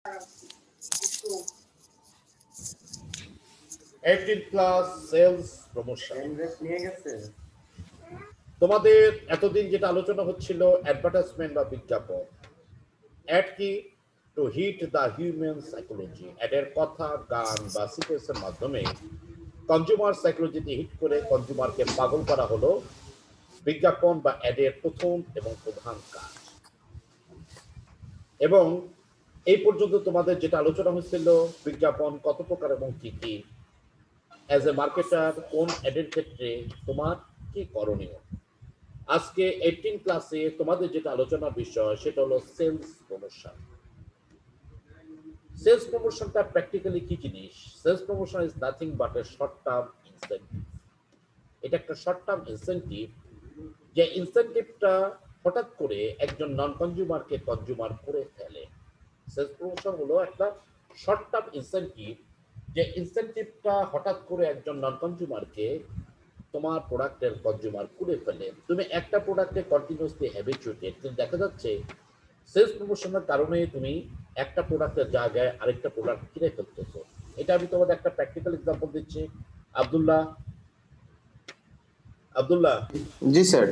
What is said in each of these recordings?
18 plus sales promotion. তোমাদের এতদিন যেটা আলোচনা হচ্ছিল অ্যাডভার্টাইজমেন্ট বা বিজ্ঞাপন, ad key to hit the human psychology, অ্যাডের কথা গান বা সিকোয়েন্সের মাধ্যমে কনজিউমার সাইকোলজিতে হিট করে কনজিউমারকে পাগল করা হলো বিজ্ঞাপন বা অ্যাডের প্রথম এবং প্রধান কাজ। এবং এই পর্যন্ত তোমাদের যেটা আলোচনা হয়েছিল বিজ্ঞাপন কত প্রকার এবং কি কি, অ্যাজ এ মার্কেটার কোন অ্যাডের ক্ষেত্রে তোমার কি করণীয়। আজকে 18 ক্লাসে তোমাদের যেটা আলোচনার বিষয় সেটা হলো সেলস প্রমোশন। সেলস প্রমোশনটা প্র্যাকটিক্যালি কি জিনিস? Sales promotion is nothing but a short term incentive. এটা একটা শর্ট টার্ম ইনসেন্টিভ, যে ইনসেন্টিভটা হঠাৎ করে একজন নন কনজিউমারকে কনজিউমার করে ফেলে। সেলস প্রমোশন হলো একটা শর্ট টার্ম ইনসেন্টিভ, যে ইনসেন্টিভটা হঠাৎ করে একজন নন কনজিউমারকে তোমার প্রোডাক্টের কনজিউমার করে ফেলে। তুমি একটা প্রোডাক্টে কন্টিনিউসলি হ্যাবিচুয়েটেড, কিন্তু দেখা যাচ্ছে সেলস প্রমোশনের কারণে তুমি একটা প্রোডাক্টের জায়গায় আরেকটা প্রোডাক্ট কিনে ফেলতেছো। এটা আমি তোমাদের একটা প্র্যাকটিক্যাল এক্সাম্পল দিচ্ছি। আব্দুল্লাহ, আব্দুল্লাহ, জি স্যার।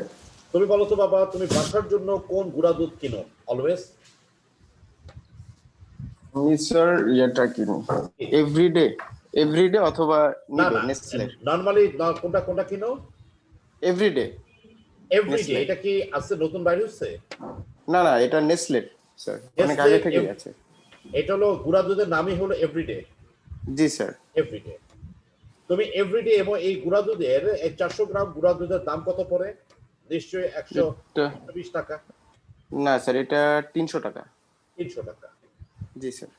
তুমি বলো তো বাবা, তুমি বাসার জন্য কোন গুঁড়া দুধ কিনো অলওয়েজ? আমি স্যার এটা কিনি এভরিডে অথবা না নিডো না, নেসলের নর্মালি কোনটা কোনটা কিনো? Everyday everyday. নেসলে। এটা কি আছে নতুন বাইরে হচ্ছে? না না, এটা নেসলের স্যার, অনেক নেসলে। আগে থেকেই আছে। এটা হলো গুঁড়া দুধের নামই হলো এভরিডে। জি স্যার। এভরিডে। তুমি এভরিডে এবং এই গুঁড়া দুধের 400 গ্রাম গুঁড়া দুধের দাম কত পড়ে? নিশ্চয়ই এটা 120 টাকা। না স্যার, এটা 300 টাকা। 300 টাকা। জি স্যার।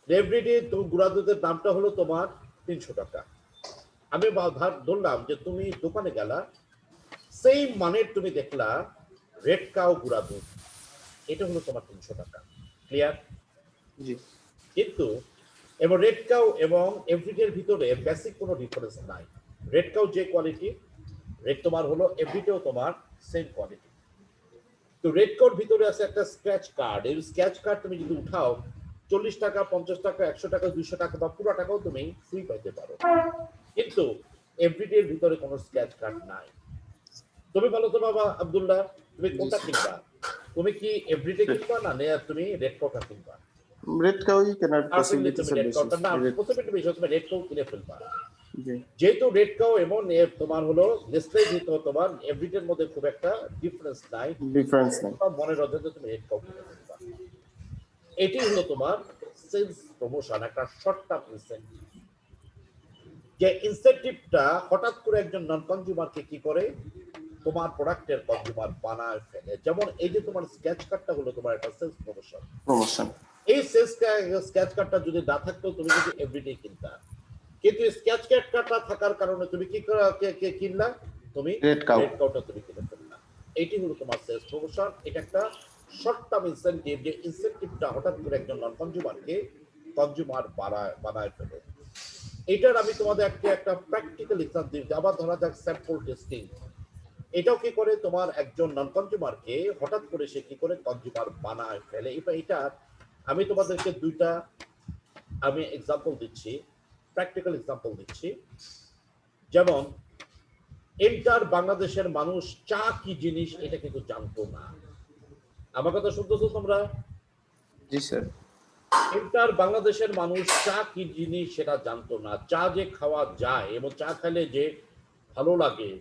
এভরিডে তুমি গুঁড়া দুধের দামটা হলো তোমার 300 টাকা। আমি ধরলাম যে তুমি দোকানে গেলা, সেই মানের তুমি দেখলা রেড কাউ গুঁড়া দুধ, এটা হলো তোমার 300 টাকা। ক্লিয়ার? জি কিন্তু এবং রেড কাউ এবং এভরিডের ভিতরে বেসিক কোনো ডিফারেন্স নাই। রেড কাউ যে কোয়ালিটি, রেড তোমার হলো এভরিডেও তোমার সেম কোয়ালিটি। তো রেড কাউর ভিতরে আছে একটা স্ক্র্যাচ কার্ড। এই স্ক্র্যাচ কার্ড তুমি যদি উঠাও 40 টাকা, 50 টাকা, 100 টাকা, 200 টাকা বা পুরো টাকাও তুমি ফ্রি পাইতে পারো। কিন্তু এভরিডের ভিতরে কোনো স্ক্র্যাচ কার্ড নাই। তুমি বলো তো বাবা আব্দুল্লাহ, তুমি জি কোনটা স্যার। কিনবা? তুমি কি এভরিডে কিনবা না তুমি রেড কাউটা কিনবা? রেড কাউই কেনার সার্টেনলি পসিবিলিটি তুমি স্যার রেড বেশি। কাউটা না, প্রথমে তুমি রেড কাউ কিনে ফেলবা। জি যেহেতু রেড কাউ এবং তোমার হলো নেসলে ভিতর তোমার এভরিডের মধ্যে খুব একটা ডিফারেন্স নাই, ডিফারেন্স নাই। মনে রাখবে যে তুমি রেড কাউ কিনে ফেলবা। এটি হলো তোমার সেলস প্রমোশন, একটা শর্ট টার্ম ইনসেন্টিভ, যে ইনসেন্টিভটা হঠাৎ করে একজন নন কনজিউমারকে কি করে তোমার প্রোডাক্টের কনজিউমার বানায় ফেলে। যেমন এই যে তোমার স্কেচ কার্ডটা হলো তোমার একটা সেলস প্রমোশন। প্রমোশন। এই সেলস স্কেচ কার্ডটা যদি না থাকতো তুমি কিন্তু এভরিডে কিনতা, কিন্তু স্কেচ কার্ডটা থাকার কারণে তুমি কি কিনলা? তুমি রেড কাউ। রেড কাউটা তুমি কিনে ফেললা। এইটি হলো তোমার সেলস প্রমোশন। এটা একটা শর্ট টার্ম ইনসেন্টিভ, যে ইনসেন্টিভটা হঠাৎ করে একজন নন কনজিউমারকে কনজিউমার বানায় ফেলে। এটার আমি তোমাদের একটা প্র্যাকটিক্যাল এক্সাম্পল দিই। আবার ধরা যাক স্যাম্পল টেস্টিং। এটাও কি করে তোমার একজন নন কনজিউমারকে হঠাৎ করে সে কি করে কনজিউমার বানায় ফেলে। এটা আমি তোমাদেরকে দুইটা আমি এক্সাম্পল দিচ্ছি, প্র্যাকটিক্যাল এক্সাম্পল দিচ্ছি। যেমন এন্টার বাংলাদেশের মানুষ চা কি জিনিস এটা কিন্তু জানতো না। আমার কথা শুনতেছো তোমরা? জি স্যার। এন্টার বাংলাদেশের মানুষ চা কি জিনিস সেটা জানতো না। চা যে খাওয়া যায় এবং চা খেলে যে ভালো লাগে,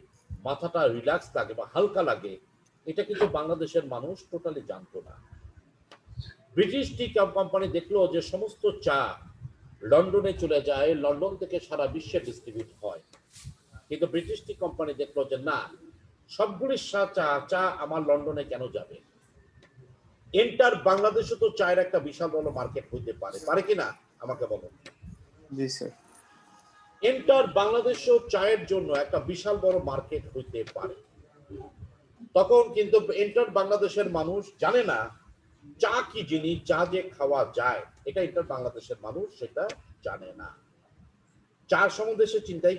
মাথাটা রিল্যাক্স লাগে বা হালকা লাগে, এটা কিন্তু বাংলাদেশের মানুষ টোটালি জানতো না। ব্রিটিশ টি কোম্পানি দেখলো যে সমস্ত চা লন্ডনে চলে যায়, লন্ডন থেকে সারা বিশ্বে ডিস্ট্রিবিউট হয়। কিন্তু ব্রিটিশ টি কোম্পানি দেখলো যে না, সবগুলি চা চা আমার লন্ডনে কেন যাবে? এন্টার বাংলাদেশে তো চায়ের একটা বিশাল বড় মার্কেট হইতে পারে, পারে কিনা আমাকে বলো। জি স্যার। এন্টার বাংলাদেশেও চায়ের জন্য একটা বিশাল বড় মার্কেট হইতে পারে। তখন কিন্তু এন্টার বাংলাদেশের মানুষ জানে না চা কি জিনিস, চা যে খাওয়া যায়, এটা এন্টার বাংলাদেশের মানুষ সেটা জানে না। চা সম্বন্ধে সে চিন্তাই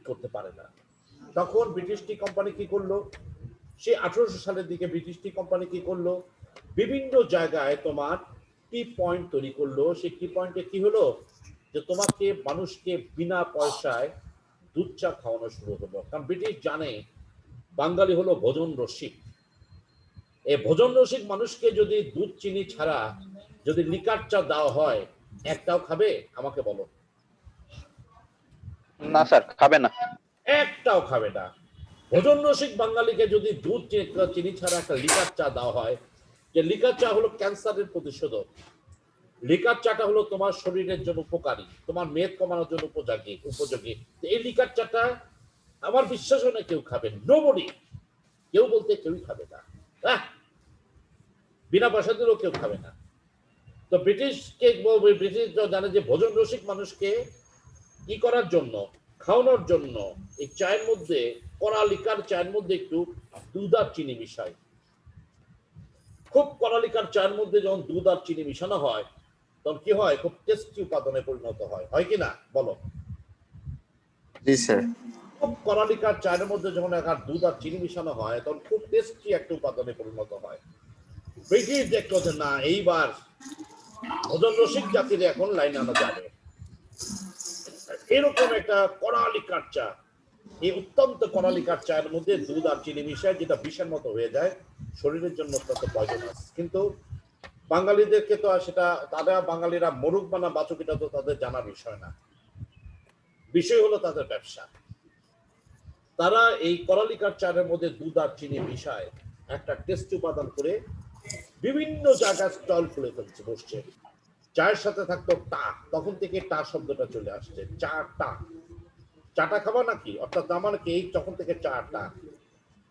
করতে পারে না। তখন ব্রিটিশ টি কোম্পানি কি করলো? সে 1800 সালের দিকে ব্রিটিশ টি কোম্পানি কি করলো? বিভিন্ন জায়গায় তোমার কি পয়েন্ট তৈরি করলো, সেই কি পয়েন্টে কি হলো, যে তোমাকে মানুষকে বিনা পয়সায় দুধ চা খাওয়ানো শুরু হলো। কারণ ব্রিটিশ জানে বাঙালি হলো ভোজন রসিক। এই ভোজন রসিক মানুষকে যদি দুধ চিনি ছাড়া যদি লিকার চা দেওয়া হয়, একটাও খাবে? আমাকে বলো। না স্যার, খাবে না। একটাও খাবে না। ভোজন রসিক বাঙালিকে যদি দুধ চিনি ছাড়া একটা লিকার চা দেওয়া হয়, যে লিকার চা হলো ক্যান্সারের প্রতিষেধক, লিকার চাটা হলো তোমার শরীরের জন্য উপকারী, তোমার মেদ কমানোর জন্য উপযোগী। এই লিকার চাটা আমার বিশ্বাস হয় না কেউ খাবে, নোবডি, কেউ বলতে কেউই খাবে না। বিনা পয়সা দিলেও কেউ খাবে না। তো ব্রিটিশকে ব্রিটিশ জানে যে ভোজন রসিক মানুষকে কি করার জন্য, খাওয়ানোর জন্য এই চায়ের মধ্যে, কড়া লিকার চায়ের মধ্যে একটু দুধ আর চিনি মিশায়। খুব কড়া লিকার চায়ের মধ্যে যখন দুধ আর চিনি মিশানো হয়, তখন কি হয়, খুব টেস্টি উপাদানে পরিণত হয়, হয় কি না বলো? জি স্যার। খুব কড়া লিকার চায়ের মধ্যে যখন একটা দুধ আর চিনি মিশানো হয়, তখন খুব টেস্টি একটা উপাদানে পরিণত হয়। ব্রিটিশ দেখলো যে না, এইবার ভোজন রসিক জাতির এখন লাইন আনা যাবে। এরকম একটা কড়া লিকার চা, এই অত্যন্ত কড়া লিকার চায়ের মধ্যে দুধ আর চিনি মিশায়, যেটা বিষের মতো হয়ে যায়, শরীরের জন্য অত্যন্ত পয়জনাস। কিন্তু বাঙালিদেরকে তো সেটা, তারা বাঙালিরা মরুক বানা বাচুক, এটা তো তাদের জানা বিষয় না। বিষয় হলো তাদের ব্যবসা। তারা এই কড়া লিকার চায়ের মধ্যে দুধ আর চিনি মিশায় একটা টেস্ট উপাদান করে বিভিন্ন জায়গায় স্টল খুলে ফেলছে, বসছে। চায়ের সাথে থাকতো টা, তখন থেকে টা শব্দটা চলে আসছে, চা টা, চাটা খাবা নাকি, অর্থাৎ আমার কি, তখন থেকে চা টা,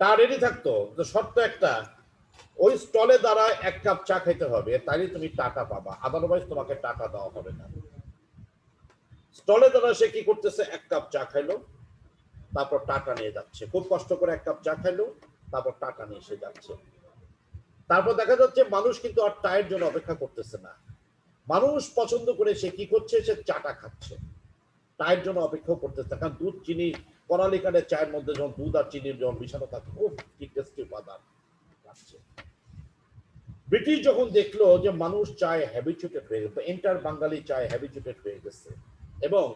টা রেডি থাকতো। তো শর্ত একটা, ওই স্টলে দ্বারা 1 কাপ চা খেতে হবে, তাইলে তুমি টাকা পাবা, আদারওয়াইজ তোমাকে টাকা দেওয়া হবে না। স্টলে দ্বারা সে কি করতেছে, 1 কাপ চা খাইলো, তারপর টাকা নিয়ে যাচ্ছে, খুব কষ্ট করে 1 কাপ চা খাইলো, তারপর টাকা নিয়ে এসে যাচ্ছে। তারপর দেখা যাচ্ছে মানুষ কিন্তু আর চায়ের জন্য অপেক্ষা করতেছে না, মানুষ পছন্দ করে সে কি করছে, সে চাটা খাচ্ছে, চায়ের জন্য অপেক্ষা করতেছে। কারণ দুধ চিনি, কড়া লিকারের চায়ের মধ্যে যখন দুধ আর চিনির যখন মিশানো থাকে, খুব টেস্টি উপাদান লাগছে। ব্রিটিশ যখন দেখলো যে মানুষ চায় হ্যাবিচুয়েটেড হয়ে গেছে, এন্টার বাঙালি চায় হ্যাবিচুয়েটেড হয়ে গেছে, এবং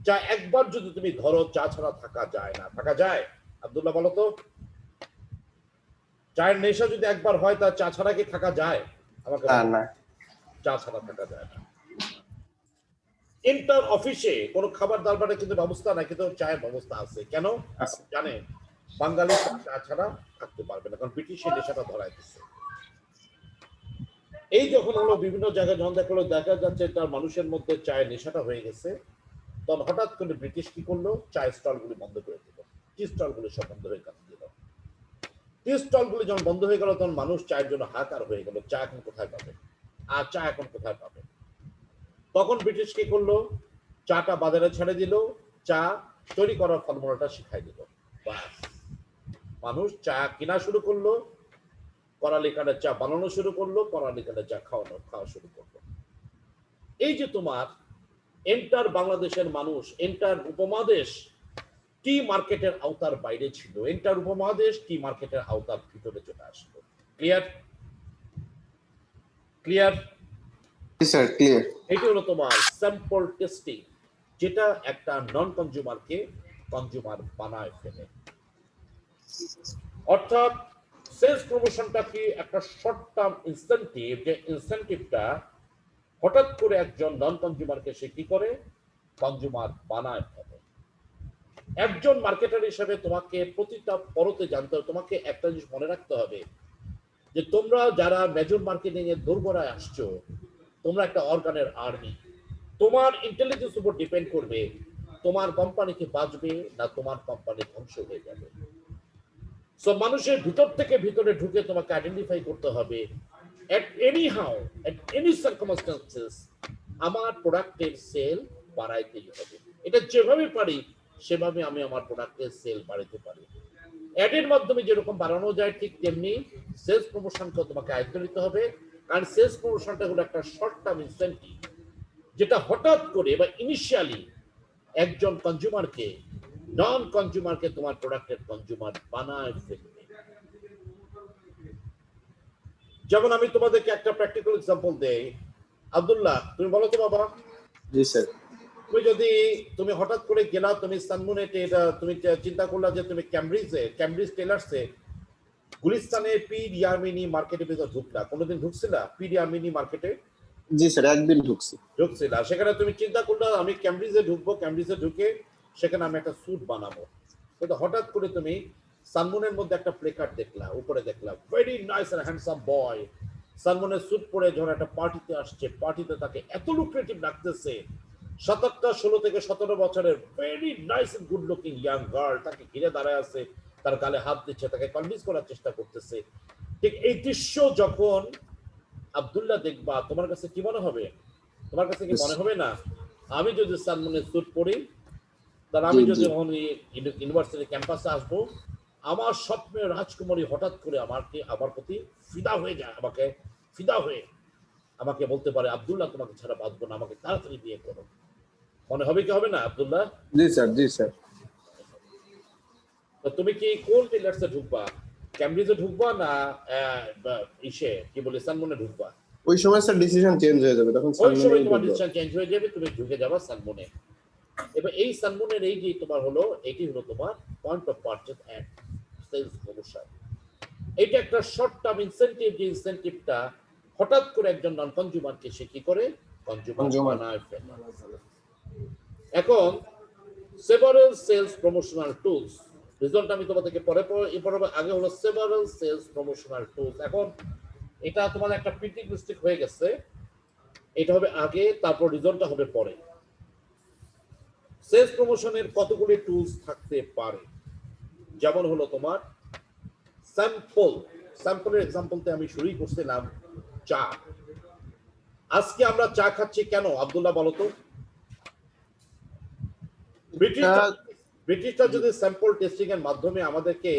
চা একবার যদি তুমি ধরো, চা ছাড়া থাকা যায় না। থাকা যায়? আব্দুল্লাহ বলো তো, চায়ের নেশা যদি একবার হয়, তা চা ছাড়া কি থাকা যায়? আমাকে না। চা ছাড়া থাকা যায় না। ইন্টার অফিসে কোনো খাবার দাবারে কিন্তু ব্যবস্থা নাই, কিন্তু চায়ের ব্যবস্থা আছে। কেন? জানে বাঙালি চা ছাড়া থাকতে পারবে না, কারণ ব্রিটিশের নেশাটা ধরাই দিচ্ছে। এই যখন হলো বিভিন্ন জায়গায় যখন দেখা যাচ্ছে তার মানুষের মধ্যে চায়ের নেশাটা হয়ে গেছে, তখন হঠাৎ করে ব্রিটিশ কি করলো, চায়ের স্টলগুলি বন্ধ করে দিল, টি স্টলগুলি সব বন্ধ হয়ে দিল। টি স্টলগুলি যখন বন্ধ হয়ে গেল, তখন মানুষ চায়ের জন্য হাহাকার হয়ে গেল, চা এখন কোথায় পাবে, আর চা এখন কোথায় পাবে। তখন ব্রিটিশ কি করলো, চাটা বাজারে ছেড়ে দিল, চা তৈরি করার ফর্মুলাটা শিখাই দিল। বাস, মানুষ চা কেনা শুরু করলো, কড়া লিকারের চা বানানো শুরু করলো, কড়া লিকারের চা খাওয়া শুরু করলো। এই যে তোমার এন্টার বাংলাদেশের মানুষ, এন্টার উপমহাদেশ টি মার্কেটের আওতার বাইরে ছিল, এন্টার উপমহাদেশ টি মার্কেটের আওতার ভিতরে চলে আসলো। ক্লিয়ার? ক্লিয়ার? জি স্যার, ক্লিয়ার। এটি হলো তোমার স্যাম্পল টেস্টিং, যেটা একটা নন কনজিউমারকে কনজিউমার বানায় ফেলে। অর্থাৎ সেলস প্রমোশনটা কি একটা শর্ট টার্ম ইনসেনটিভ, যে ইনসেনটিভটা হঠাৎ করে একজন নন কনজিউমারকে সে কি করে, কনজিউমার বানায় ফেলে। একজন মার্কেটার হিসেবে তোমাকে প্রতিটা পরতে জানতে হবে। তোমাকে একটা জিনিস মনে রাখতে হবে, যে তোমরা যারা মেজর মার্কেটিং এর দোরগোড়ায় আসছো, তোমরা একটা অর্গানের আর্মি। তোমার ইন্টেলিজেন্স উপর ডিপেন্ড করবে তোমার কোম্পানি কি বাঁচবে না তোমার কোম্পানি ধ্বংস হয়ে যাবে। সো মানুষের ভিতর থেকে ভিতরে ঢুকে তোমাকে আইডেন্টিফাই করতে হবে, at anyhow, at any circumstances, আমার প্রোডাক্টের সেল বাড়াইতেই হবে। এটা যেভাবে পারি সেভাবে আমি আমার প্রোডাক্টের সেল বাড়াতে পারি। অ্যাডের মাধ্যমে যেরকম বাড়ানো যায়, ঠিক তেমনি সেলস প্রমোশনকে তোমাকে আয়ত্ত নিতে হবে। কারণ সেলস প্রমোশনটা হলো একটা শর্ট টার্ম ইনসেন্টিভ, যেটা হঠাৎ করে বা ইনিশিয়ালি একজন কনজিউমারকে, নন কনজিউমারকে তোমার প্রোডাক্টের কনজিউমার বানায় ফেলবে। যেমন আমি তোমাদেরকে একটা প্র্যাকটিক্যাল এক্সাম্পল দেই। আব্দুল্লাহ তুমি বলো তো বাবা, জি স্যার। তুমি হঠাৎ করে গেলা, তুমি সানমুনেটে, এটা তুমি চিন্তা করলা যে তুমি ক্যামব্রিজ টেলার্সে গুলিস্তানে পিডিআরমিনি মার্কেটের ভিতর ঢুকলা, কোনোদিন ঢুকছিলা পিডিআরমিনি মার্কেটে? জি স্যার, একদিন ঢুকছি। ঢুকছিলা, সেখানে তুমি চিন্তা করলা আমি ক্যামব্রিজে ঢুকবো, ক্যামব্রিজে ঢুকে সেখানে আমি একটা স্যুট বানাবো। কিন্তু হঠাৎ করে তুমি সানমুনের মধ্যে একটা প্লেকার্ড দেখলা, উপরে দেখলা very nice and handsome boy, সানমুনের স্যুট পরে যখন একটা পার্টিতে আসছে, পার্টিতে তাকে এত লুক্রেটিভ লাগতেছে, 16 থেকে 17 বছরের very nice and good looking young girl তাকে ঘিরে দাঁড়ায় আছে, তার গালে হাত দিচ্ছে, তাকে কনভিন্স করার চেষ্টা করতেছে। ঠিক এই দৃশ্য যখন আব্দুল্লাহ দেখবা, তোমার কাছে কি মনে হবে? তোমার কাছে কি মনে হবে না আমি যদি সানমুনের স্যুট পরি, তার আমি যদি ইউনিভার্সিটি ক্যাম্পাসে আসবো, আমার স্বপ্নের রাজকুমারী হঠাৎ করে আমার প্রতি ফিদা হয়ে যায়, আমাকে ফিদা হয়ে আমাকে বলতে পারে আব্দুল্লাহ তোমাকে ছাড়া বাঁচবো না, আমাকে তাড়াতাড়ি বিয়ে করো। মনে হবে কি হবে না আব্দুল্লাহ? জি স্যার, জি স্যার। তো তুমি কি কোন টেলার্সে ঢুকবা? ক্যামব্রিজে ঢুকবা না ইসে কি বলে সানমুনে ঢুকবা? ওই সময় স্যার ডিসিশন চেঞ্জ হয়ে যাবে, তখন ওই সময় তোমার ঢুকবো। ডিসিশন চেঞ্জ হয়ে যাবে, তুমি ঢুকে যাবা সানমুনে। এবার এই সানমুনের এই যে তোমার হলো, এটি হলো তোমার point of purchase and sales promotion. এটা একটা শর্ট টার্ম ইনসেনটিভ, যে ইনসেনটিভটা হঠাৎ করে একজন নন কনজিউমারকে সে কি করে কনজিউমার বানায় ফেলে। এখন several sales promotional tools, result আমি তোমাদেরকে আগে হলো সেভারাল সেলস প্রমোশনাল টুলস। এখন এটা তোমার একটা প্রিন্টিং মিস্টেক হয়ে গেছে, এটা হবে আগে, তারপর রিজল্টটা হবে পরে। সেলস প্রমোশনের কতগুলি টুলস থাকতে পারে, যেমন হলো তোমার স্যাম্পলের এক্সাম্পলতে আমি শুরুই করছিলাম চা। আজকে আমরা চা খাচ্ছি কেন আব্দুল্লাহ বলো তো? ব্রিটিশরা যদি স্যাম্পল টেস্টিং এর মাধ্যমে আমাদেরকে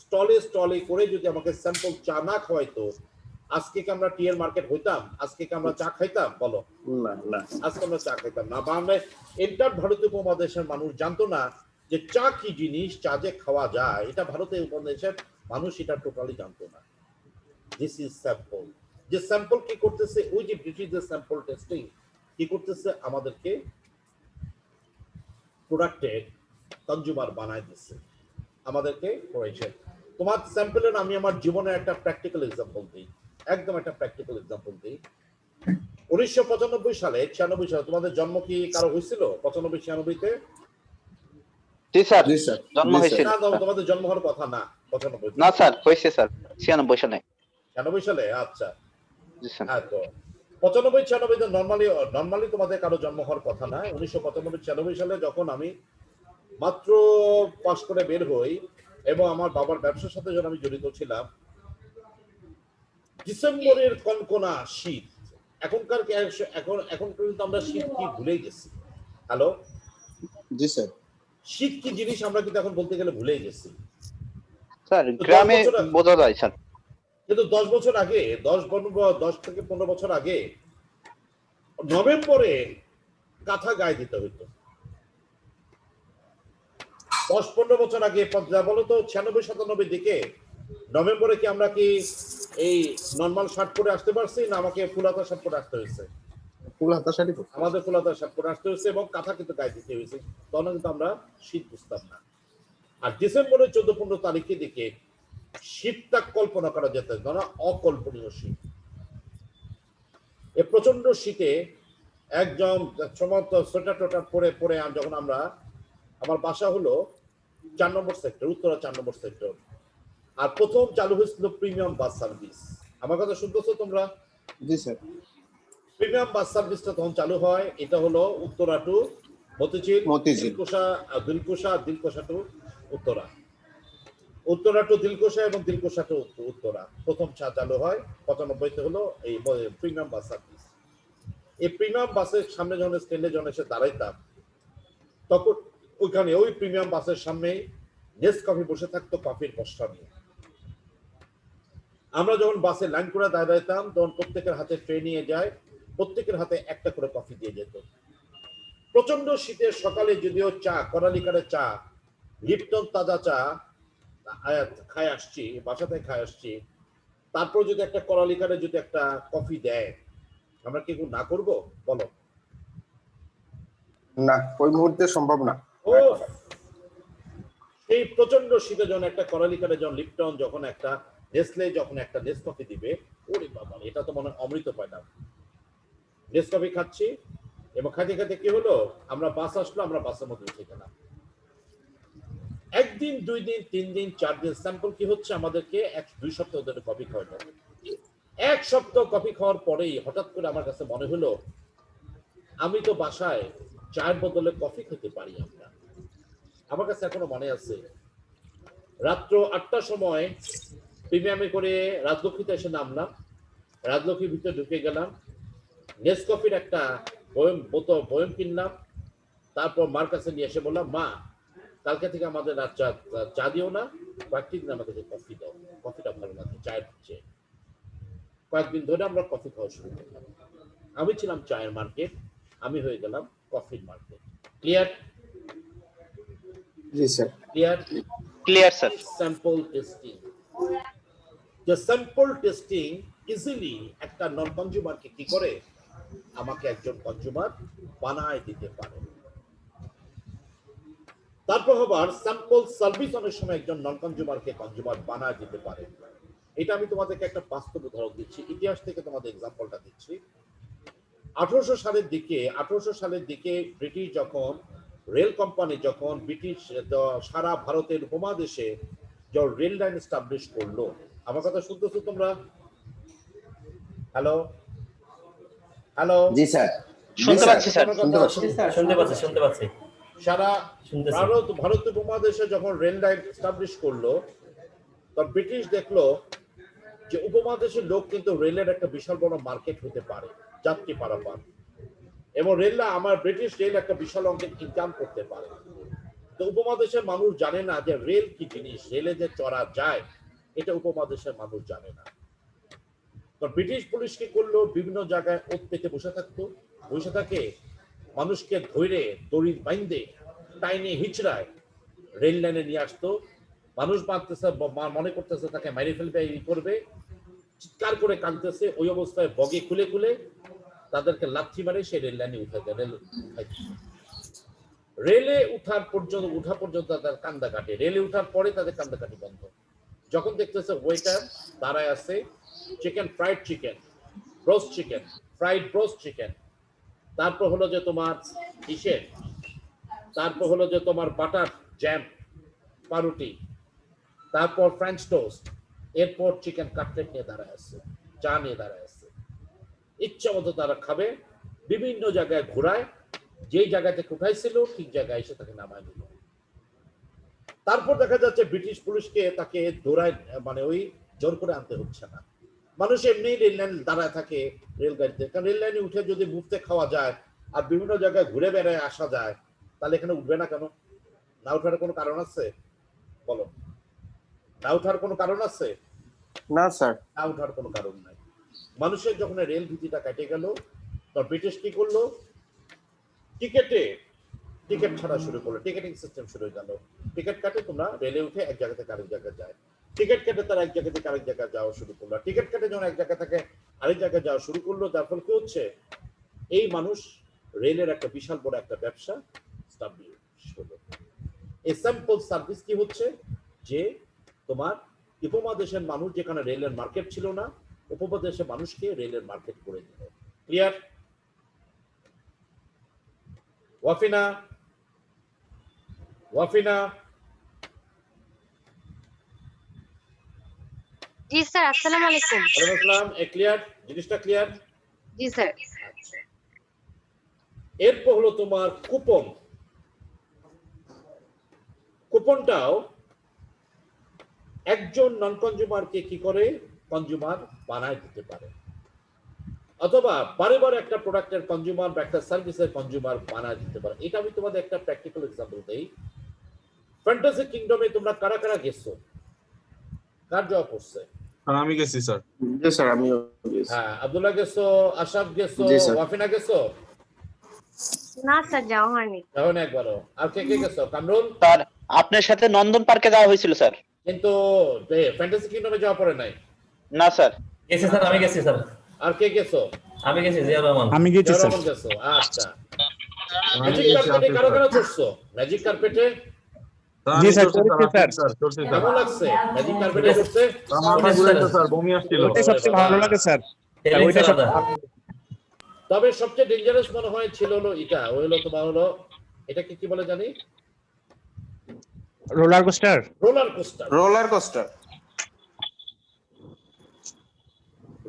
স্টলে করে যদি আমাকে স্যাম্পল চা না খাওয়াইতো, আজকে কি আমরা টি এর মার্কেট হইতাম? আজকে কি আমরা চা খাইতাম বলো? না না, আজকে আমরা চা খাইতাম না, বা আমরা এন্টার ভারতীয় উপমহাদেশের মানুষ জানতো না যে চা কি জিনিস, চা যে খাওয়া যায়, এটা ভারতীয় উপমহাদেশের মানুষ এটা টোটালি জানতো না। This is sample. যে স্যাম্পল কি করতেছে, ওই যে ব্রিটিশদের স্যাম্পল টেস্টিং কি করতেছে, আমাদেরকে প্রোডাক্টের কনজিউমার বানায় দিচ্ছে, আমাদেরকে করেছে। তোমার স্যাম্পলের আমি আমার জীবনের একটা প্র্যাকটিক্যাল এক্সাম্পল দিই, একদম একটা প্র্যাকটিক্যাল এক্সাম্পল দিই। 1995 সালে 96 সালে তোমাদের জন্ম কি কারো হয়েছিল 95-96-তে? জি স্যার, জি স্যার, জন্ম জি হয়েছিল। স্যার। না, তোমাদের জন্ম হওয়ার কথা না 95 না স্যার, হয়েছে স্যার 96 সালে। 96 সালে, আচ্ছা। জি স্যার। হ্যাঁ, তো 95-96-তে নর্মালি তোমাদের কারো জন্ম হওয়ার কথা না। 1995-96 সালে যখন আমি মাত্র পাশ করে বের হই এবং আমার বাবার ব্যবসার সাথে যখন আমি জড়িত ছিলাম, ডিসেম্বরের কনকনা শীত, এখন কিন্তু আমরা শীত কি ভুলেই গেছি। হ্যালো, জি স্যার। শীত কি জিনিস আমরা কিন্তু এখন বলতে গেলে ভুলেই গেছি। স্যার গ্রামে বোঝা যায় স্যার। কিন্তু 10 বছর আগে, 10 থেকে 15 বছর আগে নভেম্বরে কাঁথা গায়ে দিতে হইতো। 10-15 বছর আগে বলতো 96-97 দিকে নভেম্বরে কি আমরা কি এই নর্মাল শার্ট পরে আসতে পারছি, না আমাকে ফুল হাতা শার্ট পরে আসতে হয়েছে? ফুল হাতা শাড়ি। আমাদের ফুল হাতা শার্ট পরে আসতে হয়েছে এবং কাঁথা কিন্তু গায়ে দিতে হয়েছে। তখন কিন্তু আমরা শীত বুঝতাম না। আর ডিসেম্বরের 14-15 তারিখে দিকে শীতটা কল্পনা করা যেত না, অকল্পনীয় শীত। এ প্রচন্ড শীতে একদম সমস্ত সোয়েটার টোটার পরে যখন আমার বাসা হলো 4 নম্বর সেক্টর, উত্তরা 4 নম্বর সেক্টর। আর প্রথম চালু হয়েছিল প্রিমিয়াম বাস সার্ভিস। আমার কথা শুনতেছো তোমরা? জি স্যার। প্রিমিয়াম বাস সার্ভিসটা তখন চালু হয়, এটা হলো Uttara to Motijheel, Dilkusha to Uttara, Uttara to Dilkusha এবং দিলকুশা টু উত্তরা প্রথম চালু হয়। 95-তে হলো এই প্রিমিয়াম বাস সার্ভিস। এই প্রিমিয়াম বাসের সামনে যখন স্ট্যান্ডে যখন এসে দাঁড়াইতাম, তখন ওইখানে ওই প্রিমিয়াম বাসের সামনে নেসক্যাফে বসে থাকতো কফির বস্তা নিয়ে। আমরা যখন বাসে লাইন করে দাঁড়াইতাম, তখন প্রত্যেকের হাতে ট্রে নিয়ে যায়, প্রত্যেকের হাতে একটা করে কফি দিয়ে যেত। প্রচন্ড শীতের সকালে যদিও চা, করালিকারের চা, লিপটন তাজা চা খায় আসছি, বাসাতে খায় আসছি, তারপর যদি একটা করালিকারে যদি একটা কফি দেয়, আমরা কি না করব? বলো। না, ওই মুহূর্তে সম্ভব না। ও এই প্রচন্ড শীতে যখন একটা করালিকারে যখন লিপটন, যখন একটা নেসলে, যখন একটা নেসকফি দিবে, ওরে বাবা, এটা তো মনে হয় অমৃত পাইলাম। নেসকফি খাচ্ছি এবং খাইতে খাইতে কি হলো, আমরা বাস আসলো, আমরা বাসের মধ্যে উঠে গেলাম। একদিন, 2 দিন, 3 দিন, 4 দিন স্যাম্পল কি হচ্ছে, আমাদেরকে 1-2 সপ্তাহ ধরে কফি খাওয়ানো। 1 সপ্তাহ কফি খাওয়ার পরেই হঠাৎ করে আমার কাছে মনে হলো, আমি তো বাসায় চায়ের বদলে কফি খেতে পারি। আমার কাছে এখনো মনে আছে, রাত্র 8টার সময় প্রিমিয়ামে করে রাজলক্ষ্মীতে এসে নামলাম, রাজলক্ষ্মীর ভিতরে ঢুকে গেলাম, নেসকফির একটা বয়ম কিনলাম, তারপর মার কাছে নিয়ে এসে বললাম, মা কালকে থেকে আমাদের আর চা দিও না, কয়েকদিন আমাদেরকে কফি দাও, কফিটা ভালো লাগে চায়ের চেয়ে। কয়েকদিন ধরে আমরা কফি খাওয়া শুরু করলাম। আমি ছিলাম চায়ের মার্কেট, আমি হয়ে গেলাম কফির মার্কেট। ক্লিয়ার? জি sir. Clear? Clear sir. Sample testing, যে স্যাম্পল টেস্টিং ইজিলি একটা নন কনজিউমারকে কি করে, আমাকে একজন কনজিউমার বানায় দিতে পারে। তারপর আবার স্যাম্পল সার্ভিস অনেক সময় একজন নন কনজিউমারকে কনজিউমার বানায় দিতে পারে। এটা আমি তোমাদেরকে একটা বাস্তব উদাহরণ দিচ্ছি, ইতিহাস থেকে তোমাদের এক্সাম্পলটা দিচ্ছি। 1800 সালের দিকে ব্রিটিশ যখন রেল কোম্পানি, যখন ব্রিটিশ সারা ভারতের উপমহাদেশে যখন রেল লাইন এস্টাবলিশ করলো, আমার কথা শুনতেছো তোমরা? হ্যালো হ্যালো, জি স্যার। শুনতে পাচ্ছি স্যার। শুনতে পাচ্ছি। সারা শুনতেছি। ভারত উপমহাদেশে যখন রেল লাইন এস্টাবলিশ করলো, তখন ব্রিটিশ দেখলো যে উপমহাদেশের লোক কিন্তু রেলের একটা বিশাল বড় মার্কেট হতে পারে, যাত্রী পারাপার, এবং ব্রিটিশ রেল একটা বিশাল অঙ্কের ইনকাম করতে পারে। তো উপমহাদেশের মানুষ জানে না যে রেল কি জিনিস, রেলে যে চড়া যায়, এটা উপমহাদেশের মানুষ জানে না। তো ব্রিটিশ পুলিশ কি করলো, বিভিন্ন জায়গায় ওত পেতে বসে থাকে, মানুষকে ধরে দড়ি বাইন্দে টাইনে হিচড়ায় রেল লাইনে নিয়ে আসতো। মানুষ বাঁধতেছে, মনে করতেছে তাকে মাইরে ফেলবে, ই করবে, চিৎকার করে কাঁদতেছে, ওই অবস্থায় বগি খুলে খুলে তাদেরকে লাথি মারে সে রেল লাইনে উঠে যায়। রেলে উঠা পর্যন্ত তাদের কান্দা কাটে, রেলে উঠার পরে তাদের কান্দা কাটি বন্ধ। যখন দেখতেছে ওয়েটার দাঁড়ায় আছে, fried chicken, broast chicken, fried broast chicken, তারপর হলো যে তোমার কিসের, তারপর হলো যে তোমার বাটার জ্যাম, পাউরুটি, তারপর ফ্রেঞ্চ টোস্ট, এরপর চিকেন কাটলেট নিয়ে দাঁড়ায় আছে, চা নিয়ে দাঁড়ায় আছে, ইচ্ছা মতো তারা খাবে, বিভিন্ন জায়গায় ঘোরায়, যেই জায়গা থেকে উঠাইছিল ঠিক জায়গায় এসে তাকে নামায় দিল। তারপর দেখা যাচ্ছে ব্রিটিশ পুলিশকে তাকে দৌড়ায়, মানে ওই জোর করে আনতে হচ্ছে না, মানুষ এমনি রেল লাইন দাঁড়ায় থাকে রেলগাড়িতে, কারণ রেল লাইনে উঠে যদি মুফতে খাওয়া যায় আর বিভিন্ন জায়গায় ঘুরে বেড়ায় আসা যায়, তাহলে এখানে উঠবে না কেন? না উঠার কোনো কারণ আছে? বলো, না উঠার কোনো কারণ আছে? না স্যার। না উঠার কোনো কারণ নাই। মানুষের যখন রেল ভিত্তিটা কেটে গেল, তখন ব্রিটিশ কি করলো, টিকিট ছাড়া শুরু করলো, টিকেটিং সিস্টেম শুরু হয়ে গেল। টিকিট কাটে তোমরা রেলে উঠে এক জায়গা থেকে আরেক জায়গায় যায়, টিকিট কেটে তারা এক জায়গা থেকে আরেক জায়গায় যাওয়া শুরু করলো। টিকিট কেটে যখন এক জায়গা থেকে আরেক জায়গায় যাওয়া শুরু করলো, যার ফলে কি হচ্ছে, এই মানুষ রেলের একটা বিশাল বড় একটা ব্যবসা স্টাবলিশ হলো। এই স্যাম্পল সার্ভিস কি হচ্ছে, যে তোমার উপমহাদেশের মানুষ যেখানে রেলের মার্কেট ছিল না, উপমহাদেশের মানুষকে রেলের মার্কেট করে দিল। ক্লিয়ার? ওয়াফিনা জি স্যার, আসসালামু আলাইকুম। ওয়ালাইকুম আসসালাম। ক্লিয়ার? জিনিসটা ক্লিয়ার? জি স্যার। আচ্ছা, এরপর হলো তোমার কুপনটাও একজন নন কনজিউমারকে কি করে কনজিউমার বানায় দিতে পারে, অথবা বারে বারে একটা প্রোডাক্টের কনজিউমার বা একটা সার্ভিসের কনজিউমার বানায় দিতে পারে। এটা আমি তোমাদের একটা প্র্যাকটিক্যাল এক্সাম্পল দেই। ফ্যান্টাসি কিংডমে তোমরা কারা কারা গেছো? কার জব করছে? আমি গেছি স্যার। জি স্যার, আমিও গেছি। হ্যাঁ, আব্দুল্লাহ গেছো, আশরাফ গেছো, জি স্যার। ওয়াফিনা গেছো? না স্যার, যাওয়া হয়নি। এখন একবারও। আর কে কে গেছো? কামরুল? স্যার আপনার সাথে নন্দন পার্কে যাওয়া হয়েছিল স্যার। কিন্তু ফ্যান্টাসি কিংডমে যাওয়া পড়ে নাই। না স্যার। গেছি স্যার, আমি গেছি স্যার। আর কে গেছো? আমি গেছি জিয়া রহমান। আমি গেছি স্যার। কেমন গেছো? আচ্ছা, আমি ম্যাজিক গেছি কার্পেটে আতিক কারো স্যার। কারো চড়ছো? ম্যাজিক কার্পেটে জি আমি স্যার, চলছি চলছে আতিক স্যার। চলছি স্যার। কেমন লাগছে? ম্যাজিক কার্পেটে চড়ছে? আমার মাথা ঘুরাইছে স্যার, বমি আসছিল। ওইটাই সবচেয়ে ভালো লাগে স্যার। ফিলিংস ওইটা আলাদা। সবচেয়ে ভালো লাগে। তবে সবচেয়ে ডেঞ্জারাস মনে হয় ছিল হলো এটা, ওই হলো তোমার হলো এটাকে কি বলে জানি, roller coaster. Roller coaster. Roller coaster.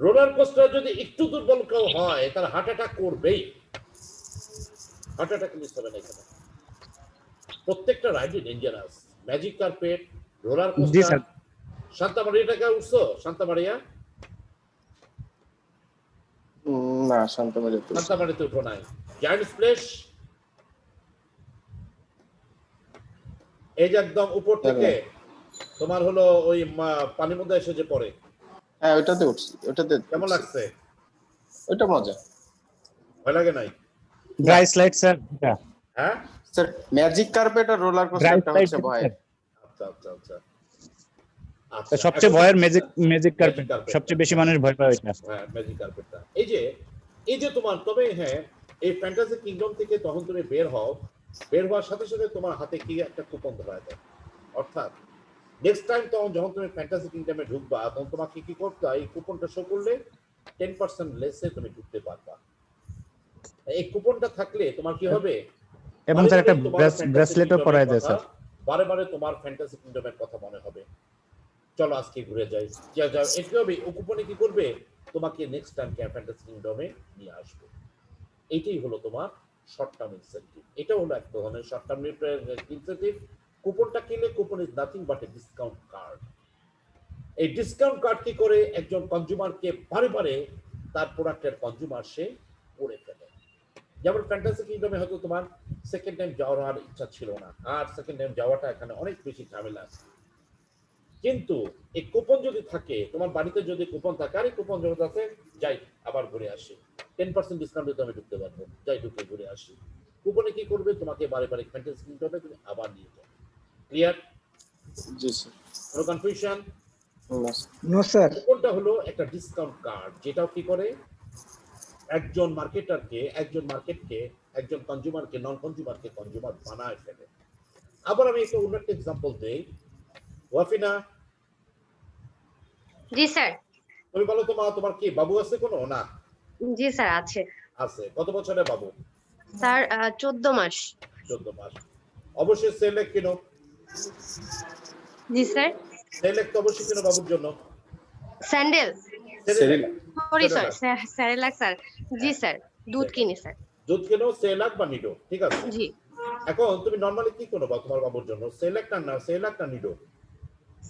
Roller coaster যদি একটু দুর্বল কেউ হয় তার হার্ট অ্যাটাক করবেই, হার্ট অ্যাটাক মিস হবে না এখানে। প্রত্যেকটা রাইডই ডেঞ্জারাস। ম্যাজিক কার্পেট, রোলার জি কোস্টার। স্যার। শান্তা মারিয়াটাকে উঠছো? Santa Maria? না, শান্তমারিয়াতে শান্তা মারিয়াতে উঠো নাই। জায়ান্ট স্প্লেশ, এই যে একদম উপর থেকে তোমার হলো ওই পানির মধ্যে এসে যে পড়ে, হ্যাঁ, ওইটাতে উঠছি, ওইটাতে কেমন উঠছি। লাগছে? ওইটা মজা। ভয় লাগে নাই? Dry slide sir. হ্যাঁ, স্যার, ম্যাজিক কার্পেট আর রোলার ড্রাই কোস্টারটা স্লাইড হচ্ছে ভয়। আচ্ছা আচ্ছা আচ্ছা তো সবচেয়ে ভয়ের ম্যাজিক কার্পেট, কার্পেট। সবচেয়ে বেশি মানুষ ভয় পায় ওইটা। হ্যাঁ, ম্যাজিক কার্পেটটা। এই যে তোমার, তবে হ্যাঁ, এই ফ্যান্টাসি কিংডম থেকে তখন তুমি বের হও, বের হওয়ার সাথে সাথে তোমার হাতে কি একটা কুপন ধরা দেয়। অর্থাৎ নেক্সট টাইম তখন যখন তুমি ফ্যান্টাসি কিংডমে ঢুকবা তখন তোমাকে কি করতে হয়, এই কুপনটা শো করলে 10% লেসে তুমি ঢুকতে পারবা। এই কুপনটা থাকলে তোমার কি হবে, এবং স্যার একটা ব্রেসলেটও পরায় দেয় স্যার। বারে বারে তোমার ফ্যান্টাসি কিংডমের কথা মনে হবে। চলো আজকে ঘুরে যাই, যাও এটি হবে। ও কুপনে কি করবে, তোমাকে নেক্সট টাইম ফ্যান্টাসি কিংডমে নিয়ে আসবে। এইটাই হলো তোমার শর্ট টার্ম ইনসেন্টিভ। এটা হলো এক ধরনের শর্ট টার্ম ইনসেন্টিভ। কুপনটা কিনলে, coupon is nothing but a discount card. এই ডিসকাউন্ট কার্ড কি করে, একজন কনজিউমারকে বারে বারে তার প্রোডাক্টের কনজিউমার সে করে ফেলে। যেমন ফ্যান্টাসি কিংডমে হয়তো তোমার সেকেন্ড টাইম যাওয়ার আর ইচ্ছা ছিল না, আর সেকেন্ড টাইম যাওয়াটা এখানে অনেক বেশি ঝামেলা। কিন্তু এই কুপন যদি থাকে, তোমার বাড়িতে যদি কুপন থাকে, আর এই কুপন যখন আছে, যাই আবার ঘুরে আসি, 10% ডিসকাউন্টে আমি ঢুকতে পারবো, যাই ঢুকে ঘুরে আসি। কুপনে কি করবে, তোমাকে বারে বারে ফ্যান্টাসি কিংডমে তুমি আবার নিয়ে যাবে। ক্লিয়ার? জি স্যার। কোনো কনফিউশন? না স্যার। No sir. কুপনটা হলো একটা ডিসকাউন্ট কার্ড, যেটাও কি করে, একজন মার্কেটকে একজন কনজিউমারকে নন কনজিউমারকে কনজিউমার বানায় ফেলে। আবার আমি একটা অন্য একটা এক্সাম্পল দেই। ওয়াফিনা, জি স্যার। তুমি বলো তোমার কি বাবু আছে কোনো? না। জি স্যার আছে। আছে। কত বছরের বাবু? স্যার 14 মাস। 14 মাস। অবশ্যই সেলেক কিনো। জি স্যার। সেলেক তো অবশ্যই কিনো বাবুর জন্য। Sandal, Cerelac. Sorry Cerelac sir. জি স্যার, দুধ কিনি স্যার। দুধ কিনো, সেলাক বা নিডো, ঠিক আছে। জি এখন তুমি নরমালি কি কিনো তোমার বাবুর জন্য, সেলেক না নিডো?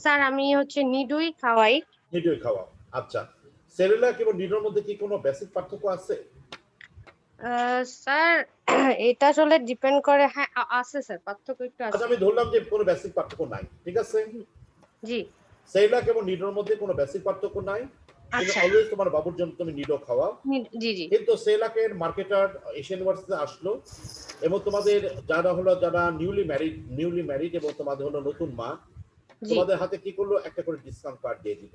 স্যার, আমি হচ্ছে নিডুই খাওয়াই। নিডোই খাওয়া। আচ্ছা, সেরেলাক এবং নিডোর মধ্যে কি কোনো বেসিক পার্থক্য আছে? স্যার এটা আসলে ডিপেন্ড করে। হ্যাঁ আছে স্যার, পার্থক্য একটু আছে। আচ্ছা, আমি ধরলাম যে কোনো বেসিক পার্থক্য নাই, ঠিক আছে। জি সেরেলাক এবং নিডোর মধ্যে কোনো বেসিক পার্থক্য নাই, কিন্তু আচ্ছা। অলওয়েজ তোমার বাবুর জন্য তুমি নিডো খাওয়াও। জি জি কিন্তু সেরেলাকের মার্কেটার এশিয়ান ইউনিভার্সিটিতে আসলো, এবং তোমাদের যারা নিউলি ম্যারিড এবং তোমাদের হলো নতুন মা, জি তোমাদের হাতে কি করলো, একটা করে ডিসকাউন্ট কার্ড দিয়ে দিল।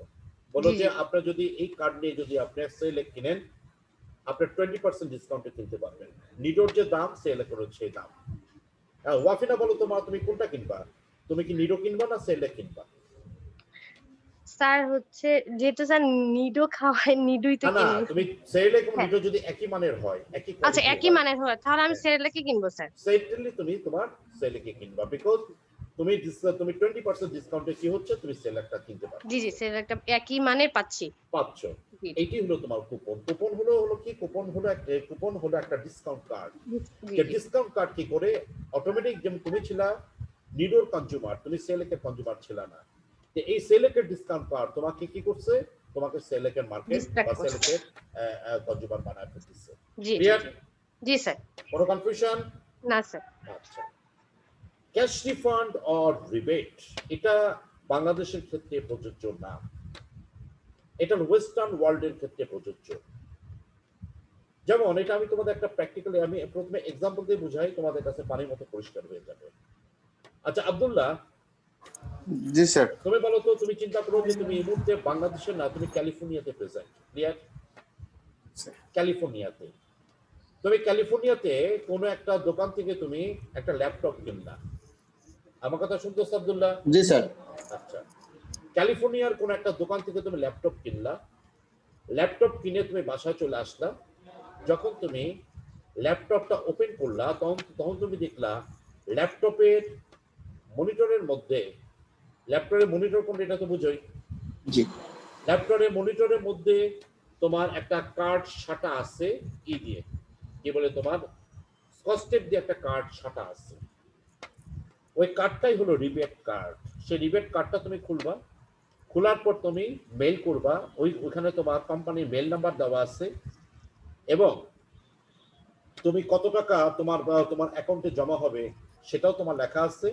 বলো জি, যে জি। আপনারা যদি এই কার্ড নিয়ে যদি আপনি সেলেক কিনেন, আপনার 20% ডিসকাউন্টে কিনতে পারবেন। নিডোর যে দাম, সেলেকের সেই দাম। ওয়াফিনা বলো তুমি কোনটা কিনবা? তুমি কি নিডো কিনবা না সেলেক কিনবা? স্যার হচ্ছে যেহেতু স্যার নিডো খাওয়াই, নিডুই তো না, কিনবো। তুমি সেলেক এবং হ্যাঁ। নিডো যদি একই মানের হয়, একই আচ্ছা, quality একই হয়, মানের হয়, তাহলে আমি সেরেলাকই কিনবো স্যার। সেটালি তুমি তোমার সেলেকে কিনবা, বিকজ তুমি 20% ডিসকাউন্টে কি হচ্ছে, তুমি সেলেকটা কিনতে পারবে, জি জি, সেরেলাকটা একই মানের পাচ্ছি। পাচ্ছ। জি এইটি হলো তোমার কুপন। কুপন হলো কি, কুপন হলো একটা ডিসকাউন্ট কার্ড। জি যে জি ডিসকাউন্ট কার্ড কি করে, অটোমেটিক, যেমন তুমি ছিলা নিডোর কনজিউমার, তুমি সেলেকের কনজিউমার ছিল না, যে এই সেলেকের ডিসকাউন্ট কার্ড তোমাকে কি করছে, তোমাকে সেলেকের মার্কেট Distract বা করছে। সেলেকের কনজিউমার বানায় ফেলতেছে। জি ক্লিয়ার? জি স্যার। কোনো কনফিউশন? না স্যার। আচ্ছা, ক্যাশ রিফান্ড অর রিবেট, এটা বাংলাদেশের ক্ষেত্রে প্রযোজ্য না, এটা ওয়েস্টার্ন ওয়ার্ল্ডের ক্ষেত্রে প্রযোজ্য। যেমন এটা আমি তোমাদের একটা প্র্যাকটিক্যালি, আমি প্রথমে এক্সাম্পল দিয়ে বুঝাই, তোমাদের কাছে পানির মতো পরিষ্কার হয়ে যাবে। আচ্ছা আব্দুল্লাহ, জি স্যার। তুমি বলো তো, তুমি চিন্তা করো যে তুমি এই মুহূর্তে বাংলাদেশে না, তুমি ক্যালিফোর্নিয়াতে প্রেজেন্ট, ক্লিয়ার? ক্যালিফোর্নিয়াতে। তুমি ক্যালিফোর্নিয়াতে কোনো একটা দোকান থেকে তুমি একটা ল্যাপটপ কিনলা। আমার কথা শুনতেছ আব্দুল্লাহ? জি স্যার। আচ্ছা, ক্যালিফোর্নিয়ার কোনো একটা দোকান থেকে তুমি ল্যাপটপ কিনলা। ল্যাপটপ কিনে তুমি বাসায় চলে আসলা। যখন তুমি ল্যাপটপটা ওপেন করলা তখন তুমি দেখলা ল্যাপটপের মনিটরের মধ্যে, ল্যাপটপের মনিটর কোনটা এটা তো বুঝোই, জি ল্যাপটপের মনিটরের মধ্যে তোমার একটা কার্ড সাটা আছে দিয়ে, কি বলে তোমার স্কচ টেপ দিয়ে একটা কার্ড সাটা আছে। ওই কার্ডটাই হলো রিবেট কার্ড। সেই রিবেট কার্ডটা তুমি খুলবা, খোলার পর তুমি মেল করবা। ওইখানে তোমার কোম্পানির মেল নাম্বার দেওয়া আছে এবং তুমি কত টাকা তোমার অ্যাকাউন্টে জমা হবে সেটাও তোমার লেখা আছে।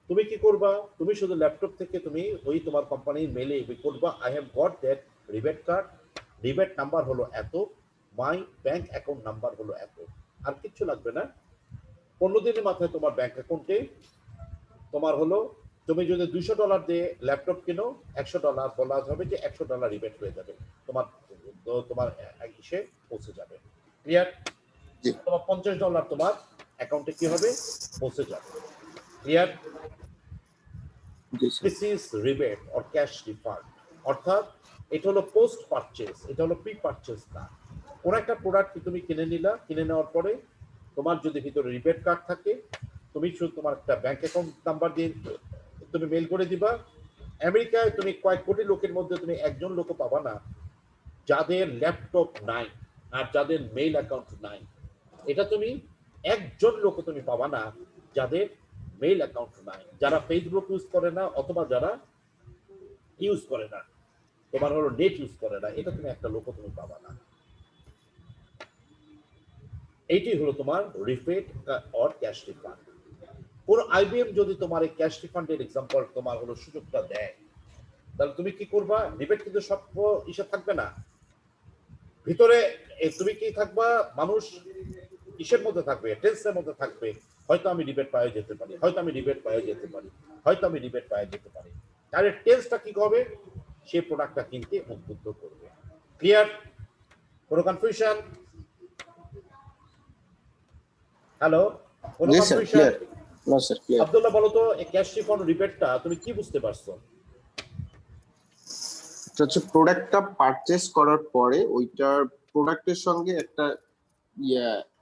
তুমি কি করবা, তুমি শুধু ল্যাপটপ থেকে তুমি ওই তোমার কোম্পানির মেলে করবা, I have got that rebate card, rebate number হলো এত, মাই ব্যাংক অ্যাকাউন্ট নাম্বার হলো এত। আর কিচ্ছু লাগবে না। 15 দিনের মাথায় তোমার ব্যাংক অ্যাকাউন্টে তোমার হলো, তুমি যদি $200 দিয়ে ল্যাপটপ কিনো, $100 বলা হবে যে $100 রিবেট হয়ে যাবে, তোমার ইসে পৌঁছে যাবে। ক্লিয়ার? জি। তোমার $50 তোমার অ্যাকাউন্টে কি হবে, পৌঁছে যাবে। ক্লিয়ার? জি sir. This is rebate or cash refund. অর্থাৎ এটা হলো পোস্ট পারচেজ, এটা হলো প্রি পারচেজ না। কোন একটা প্রোডাক্ট তুমি কিনে নিলা, কিনে নেওয়ার পরে তোমার যদি ভিতরে রিবেট কার্ড থাকে, তুমি শুধু তোমার একটা ব্যাংক অ্যাকাউন্ট নাম্বার দিয়ে তুমি মেল করে দিবা। আমেরিকায় তুমি কয়েক কোটি লোকের মধ্যে তুমি একজন লোক পাবা না যাদের ল্যাপটপ নাই আর যাদের মেইল অ্যাকাউন্ট নাই। এটা তুমি একজন লোক তুমি পাবা না যাদের মেইল অ্যাকাউন্ট নাই, যারা ফেসবুক ইউজ করে না অথবা যারা ইউজ করে না, তোমার হলো নেট ইউজ করে না, এটা তুমি একটা লোক তুমি পাবা না। এইটি হলো তোমার রিবেট অর ক্যাশ রিফান্ড। কোন আইবিএম যদি তোমার এই ক্যাশ রিফান্ডের এক্সাম্পল তোমার হলো সুযোগটা দেয়, তাহলে তুমি কি করবা? রিবেট কিন্তু সব ইসে থাকবে না, ভিতরে তুমি কি থাকবা, মানুষ ইসের মধ্যে থাকবে, টেন্সের মধ্যে থাকবে, হয়তো আমি রিবেট পাওয়া যেতে পারি, হয়তো আমি রিবেট পাওয়া যেতে পারি, হয়তো আমি রিবেট পাওয়া যেতে পারি। তাহলে টেন্সটা কি হবে, সেই প্রোডাক্টটা কিনতে উদ্বুদ্ধ করবে। ক্লিয়ার? কোনো কনফিউশন? হ্যালো, কোনো জি sir, confusion? Clear. No sir, clear. Abdullah বলো তো, এই ক্যাশ রিফান্ড রিবেটটা তুমি কি বুঝতে পারছো? এটা হচ্ছে প্রোডাক্টটা পারচেজ করার পরে ওইটার প্রোডাক্টের সঙ্গে একটা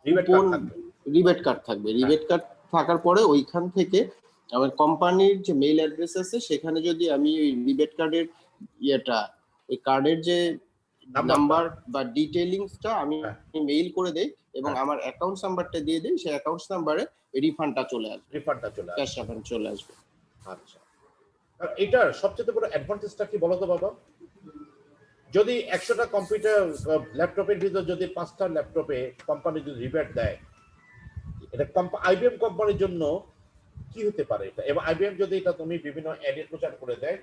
রিবেট কার্ড থাকবে। রিবেট কার্ড থাকবে। রিবেট কার্ড থাকার পরে ওইখান থেকে আমার কোম্পানির যে মেইল অ্যাড্রেস আছে সেখানে যদি আমি ওই রিবেট কার্ডের ওই কার্ডের যে নাম্বার বা ডিটেইলিংসটা আমি মেইল করে দেই এবং আমার অ্যাকাউন্ট নাম্বারটা দিয়ে দেই, সেই অ্যাকাউন্ট নাম্বারে রিফান্ডটা চলে আসবে, রিফান্ডটা চলে ক্যাশ আসবে। রিফান্ড চলে আসবে। আচ্ছা, আর এটার সবচেয়ে বড় অ্যাডভান্টেজটা কি বলো তো বাবা? যদি 100টা কম্পিউটার ল্যাপটপের ভিতর যদি 5টা ল্যাপটপে কোম্পানি যদি রিবেট দেয়, এটা আইবিএম কোম্পানির জন্য কি হতে পারে এটা? এবং আইবিএম যদি এটা তুমি বিভিন্ন অ্যাডে প্রচার করে দেয়,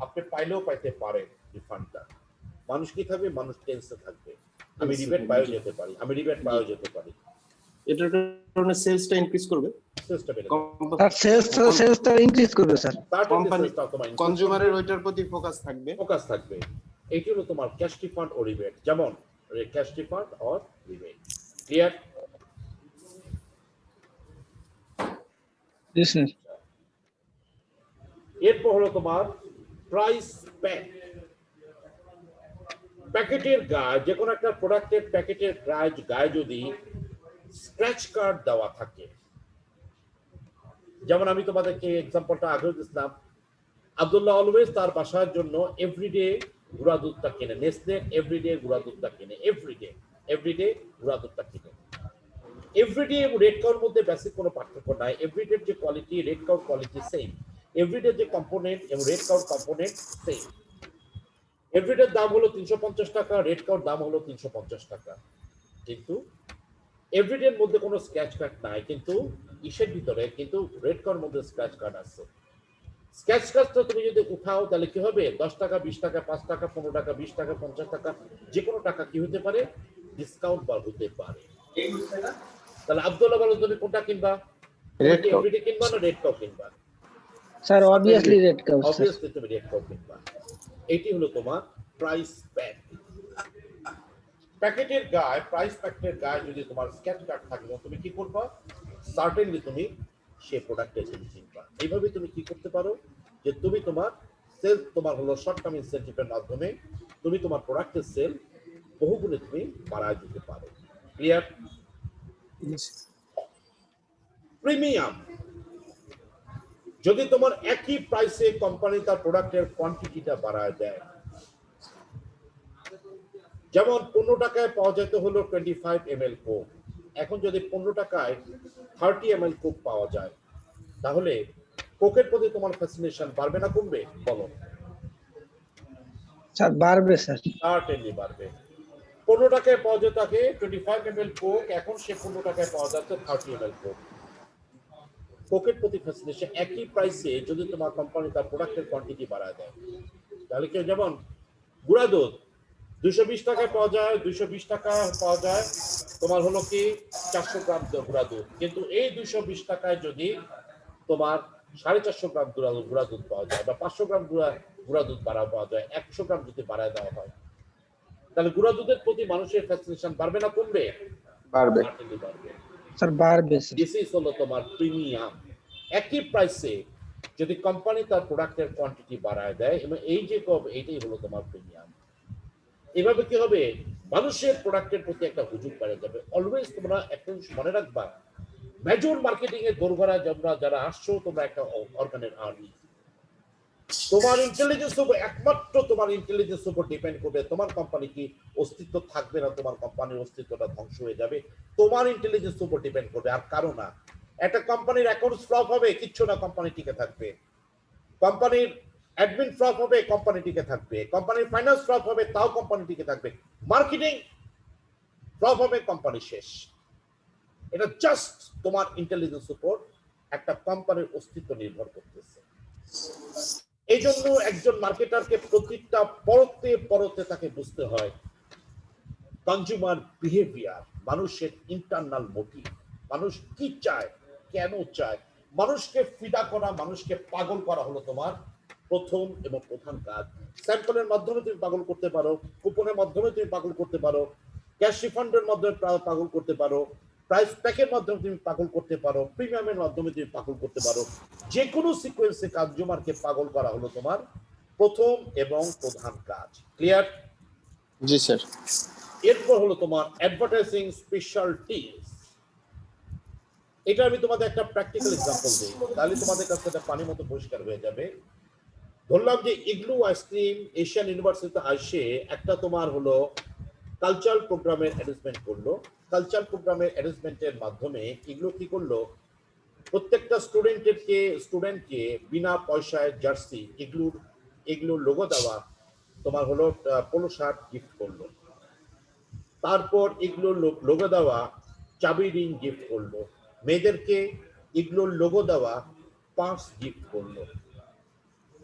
আপনি পাইলেও পাইতে পারেন রিফান্ডটা। মানুষ কি থাকবে? মানুষ টেন্সে থাকবে, আমি রিবেট পাইও যেতে পারি, আমি রিবেট পাইও যেতে পারি। এটার কারণে সেলসটা ইনক্রিজ করবে, সেলসটা বেড়ে সেলসটা ইনক্রিজ করবে স্যার। কোম্পানি যাবে, কনজিউমারের ওইটার প্রতি ফোকাস থাকবে। ফোকাস থাকবে। এইটি হলো তোমার ক্যাশ রিফান্ড ও রিবেট। যেমন cash refund or rebate. Clear? জি স্যার। এরপর হলো তোমার প্রাইস প্যাক। প্যাকেটের গায়ে, যে কোনো একটা প্রোডাক্টের প্যাকেটের গায়ে যদি স্ক্র্যাচ কার্ড দেওয়া থাকে, যেমন আমি তোমাদেরকে এক্সাম্পলটা আগেও দিয়েছিলাম, আব্দুল্লাহ অলওয়েজ তার বাসার জন্য এভরিডে গুঁড়া দুধটা কিনে, নেসলে এভরিডে গুঁড়া দুধটা কিনে, এভরিডে গুঁড়া দুধটা কিনে। এভরিডে এবং রেড কাউর মধ্যে বেসিক কোনো পার্থক্য নাই। এভরিডের যে কোয়ালিটি, রেড কাউর কোয়ালিটি সেম। এভরিডে যে কম্পোনেন্ট এবং রেড কাউর কম্পোনেন্ট সেম। এভরিডের দাম হলো 350 টাকা, রেড কাউর দাম হলো 350 টাকা, কিন্তু এভরিডের মধ্যে কোনো স্ক্র্যাচ কার্ড নাই, কিন্তু ইসের ভিতরে কিন্তু রেড কাউর মধ্যে স্ক্র্যাচ কার্ড আছে। স্ক্র্যাচ কার্ডটা তুমি যদি উঠাও তাহলে কি হবে? 10 টাকা, 20 টাকা, 5 টাকা, 15 টাকা, 20 টাকা, 50 টাকা, যে কোনো টাকা কি হতে পারে? ডিসকাউন্ট বার হতে পারে। তাহলে আব্দুল্লাহ বলো, তুমি কোনটা কিনবা? Red cow. এভরিডে কিনবা না রেড কাউ কিনবা? Sir obviously red cow sir. Obviously তুমি রেড কাউ কিনবা। এটি হলো তোমার প্রাইস প্যাক। প্যাকেটের গায়ে, প্রাইস প্যাকেটের গায়ে যদি তোমার স্ক্যাচ কার্ড থাকে, তুমি কি করবা? সার্টেনলি তুমি সেই প্রোডাক্টের জিনিস কিনবা। এইভাবে তুমি কি করতে পারো যে তুমি তোমার সেল, তোমার হলো শর্ট টার্ম ইনসেন্টিভের মাধ্যমে তুমি তোমার প্রোডাক্টের সেল বহুগুণে তুমি বাড়ায় দিতে পারো। ক্লিয়ার? প্রিমিয়াম, যদি তোমার একই প্রাইসে কোম্পানি তার প্রোডাক্টের কোয়ান্টিটিটা বাড়ায় দেয়, যেমন 15 টাকায় পাওয়া যেত হলো 25 ml কোক, এখন যদি 15 টাকায় 30 ml কোক পাওয়া যায়, তাহলে কোকের প্রতি তোমার ফ্যাসিনেশন বাড়বে না কমবে? বলো। স্যার বাড়বে স্যার। সার্টেনলি বাড়বে। 15 টাকায় পাওয়া যেত আগে 25 ml কোক, এখন সে 15 টাকায় পাওয়া যাচ্ছে 30 ml কোক। কোকের প্রতি ফ্যাসিনেশন, একই প্রাইসে যদি তোমার কোম্পানি তার প্রোডাক্টের কোয়ান্টিটি বাড়ায় দেয়, তাহলে কি যেমন গুঁড়া দুধ 220 টাকায় পাওয়া যায়, 220 টাকা পাওয়া যায় তোমার হলো কি 400 গ্রাম গুঁড়া দুধ, কিন্তু এই 220 টাকায় যদি তোমার 450 গ্রাম গুঁড়া দুধ পাওয়া যায় বা 500 গ্রাম গুঁড়া দুধ বাড়া পাওয়া যায়, 100 গ্রাম যদি বাড়ায় দেওয়া হয়, তাহলে গুঁড়া দুধের প্রতি মানুষের ফ্যাসিনেশন বাড়বে না কমবে? বাড়বে। বাড়বে। স্যার বাড়বে স্যার। দিস ইজ হলো তোমার প্রিমিয়াম। একই প্রাইসে যদি কোম্পানি তার প্রোডাক্টের কোয়ান্টিটি বাড়ায় দেয়, এবং এই যে এইটাই হলো তোমার প্রিমিয়াম। এভাবে কি হবে? মানুষের প্রোডাক্টের প্রতি একটা হুজুগ বেড়ে যাবে। অলওয়েজ তোমরা একটা মনে রাখবা, মেজর মার্কেটিং এর দোরগোড়ায় যারা আসছো, তোমরা একটা অর্গানের আর্মি। তোমার ইন্টেলিজেন্স উপর, একমাত্র তোমার ইন্টেলিজেন্স উপর ডিপেন্ড করবে তোমার কোম্পানি কি অস্তিত্ব থাকবে না তোমার কোম্পানির অস্তিত্বটা ধ্বংস হয়ে যাবে, তোমার ইন্টেলিজেন্স উপর ডিপেন্ড করবে, আর কারো না। একটা কোম্পানির অ্যাকাউন্টস ফ্লপ হবে, কিচ্ছু না, কোম্পানি টিকে থাকবে। কোম্পানির অ্যাডমিন ফ্লপ হবে, কোম্পানি টিকে থাকবে। কোম্পানির ফাইন্যান্স ফ্লপ হবে, তাও কোম্পানি টিকে থাকবে। মার্কেটিং ফ্লপ হবে, কোম্পানি শেষ। এটা জাস্ট তোমার ইন্টেলিজেন্স উপর একটা কোম্পানির অস্তিত্ব নির্ভর করতেছে। এই জন্য একজন মার্কেটারকে প্রত্যেকটা পরতে পরতে তাকে বুঝতে হয় কনজিউমার বিহেভিয়ার, মানুষের ইন্টারনাল মোটিভ, মানুষ কি চায়, কেন চায়। মানুষকে ফিদা করা, মানুষকে পাগল করা হলো তোমার প্রথম এবং প্রধান কাজ। স্যাম্পলের মাধ্যমে তুমি পাগল করতে পারো, কুপনের মাধ্যমে তুমি পাগল করতে পারো, ক্যাশ রিফান্ডের মাধ্যমে পাগল করতে পারো, প্রাইস প্যাকের মাধ্যমে তুমি পাগল করতে পারো, প্রিমিয়ামের মাধ্যমে তুমি পাগল করতে পারো। যে কোনো সিকোয়েন্সে কনজিউমারকে পাগল করা হলো তোমার প্রথম এবং প্রধান কাজ। ক্লিয়ার? জি স্যার। এরপর হলো তোমার অ্যাডভার্টাইজিং স্পেশালটিজ। এটা আমি তোমাদের একটা প্র্যাকটিক্যাল এক্সাম্পল দিই, তাহলে তোমাদের কাছে এটা পানির মতো পরিষ্কার হয়ে যাবে। ধরলাম যে ইগলু আইসক্রিম এশিয়ান ইউনিভার্সিটিতে আসে একটা তোমার হলো কালচারাল প্রোগ্রামের অ্যারেঞ্জমেন্ট করলো। কালচারাল প্রোগ্রামের অ্যারেঞ্জমেন্টের মাধ্যমে ইগলু কি করলো, প্রত্যেকটা স্টুডেন্টকে বিনা পয়সায় জার্সি, ইগলুর লোগো দেওয়া তোমার হলো পোলো শার্ট গিফট করলো। তারপর ইগলুর লোগো দেওয়া চাবি রিং গিফট করলো। মেয়েদেরকে ইগলুর লোগো দেওয়া পার্স গিফট করলো।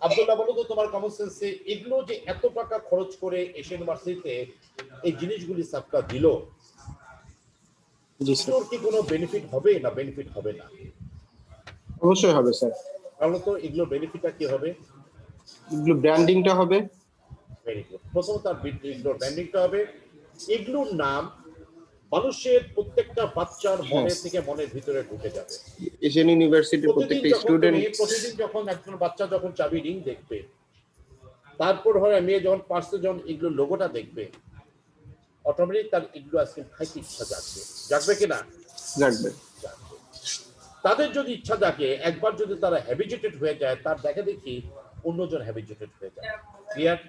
আব্দুল্লাহ, বলো তো তোমার কমন সেন্সে এগুলো যে এত টাকা খরচ করে এশিয়ান ইউনিভার্সিটিতে এই জিনিসগুলি সাবকা দিল, এগুলোর কি কোনো বেনিফিট হবে না বেনিফিট হবে না? অবশ্যই হবে স্যার। তাহলে তো এগুলো বেনিফিটটা কি হবে? এগুলো ব্র্যান্ডিংটা হবে। Very good. প্রথমত তার এগুলোর ব্র্যান্ডিংটা হবে। এগুলোর নাম মানুষের প্রত্যেকটা বাচ্চার মনে থেকে মনের ভিতরে ঢুকে যাবে। এশিয়ান ইউনিভার্সিটির প্রত্যেকটা স্টুডেন্ট প্রতিদিন যখন একজন বাচ্চা যখন চাবি রিং দেখবে, তারপর হয় মেয়ে যখন পার্সে যখন এগুলো লোগোটা দেখবে, অটোমেটিক তার এগুলো আইসক্রিম খাইতে ইচ্ছা জাগবে। জাগবে কিনা? জাগবে। তাদের যদি ইচ্ছা জাগে, একবার যদি তারা হ্যাবিচুয়েটেড হয়ে যায়, তার দেখা দেখি অন্যজন হ্যাবিচুয়েটেড হয়ে যায়। ক্লিয়ার?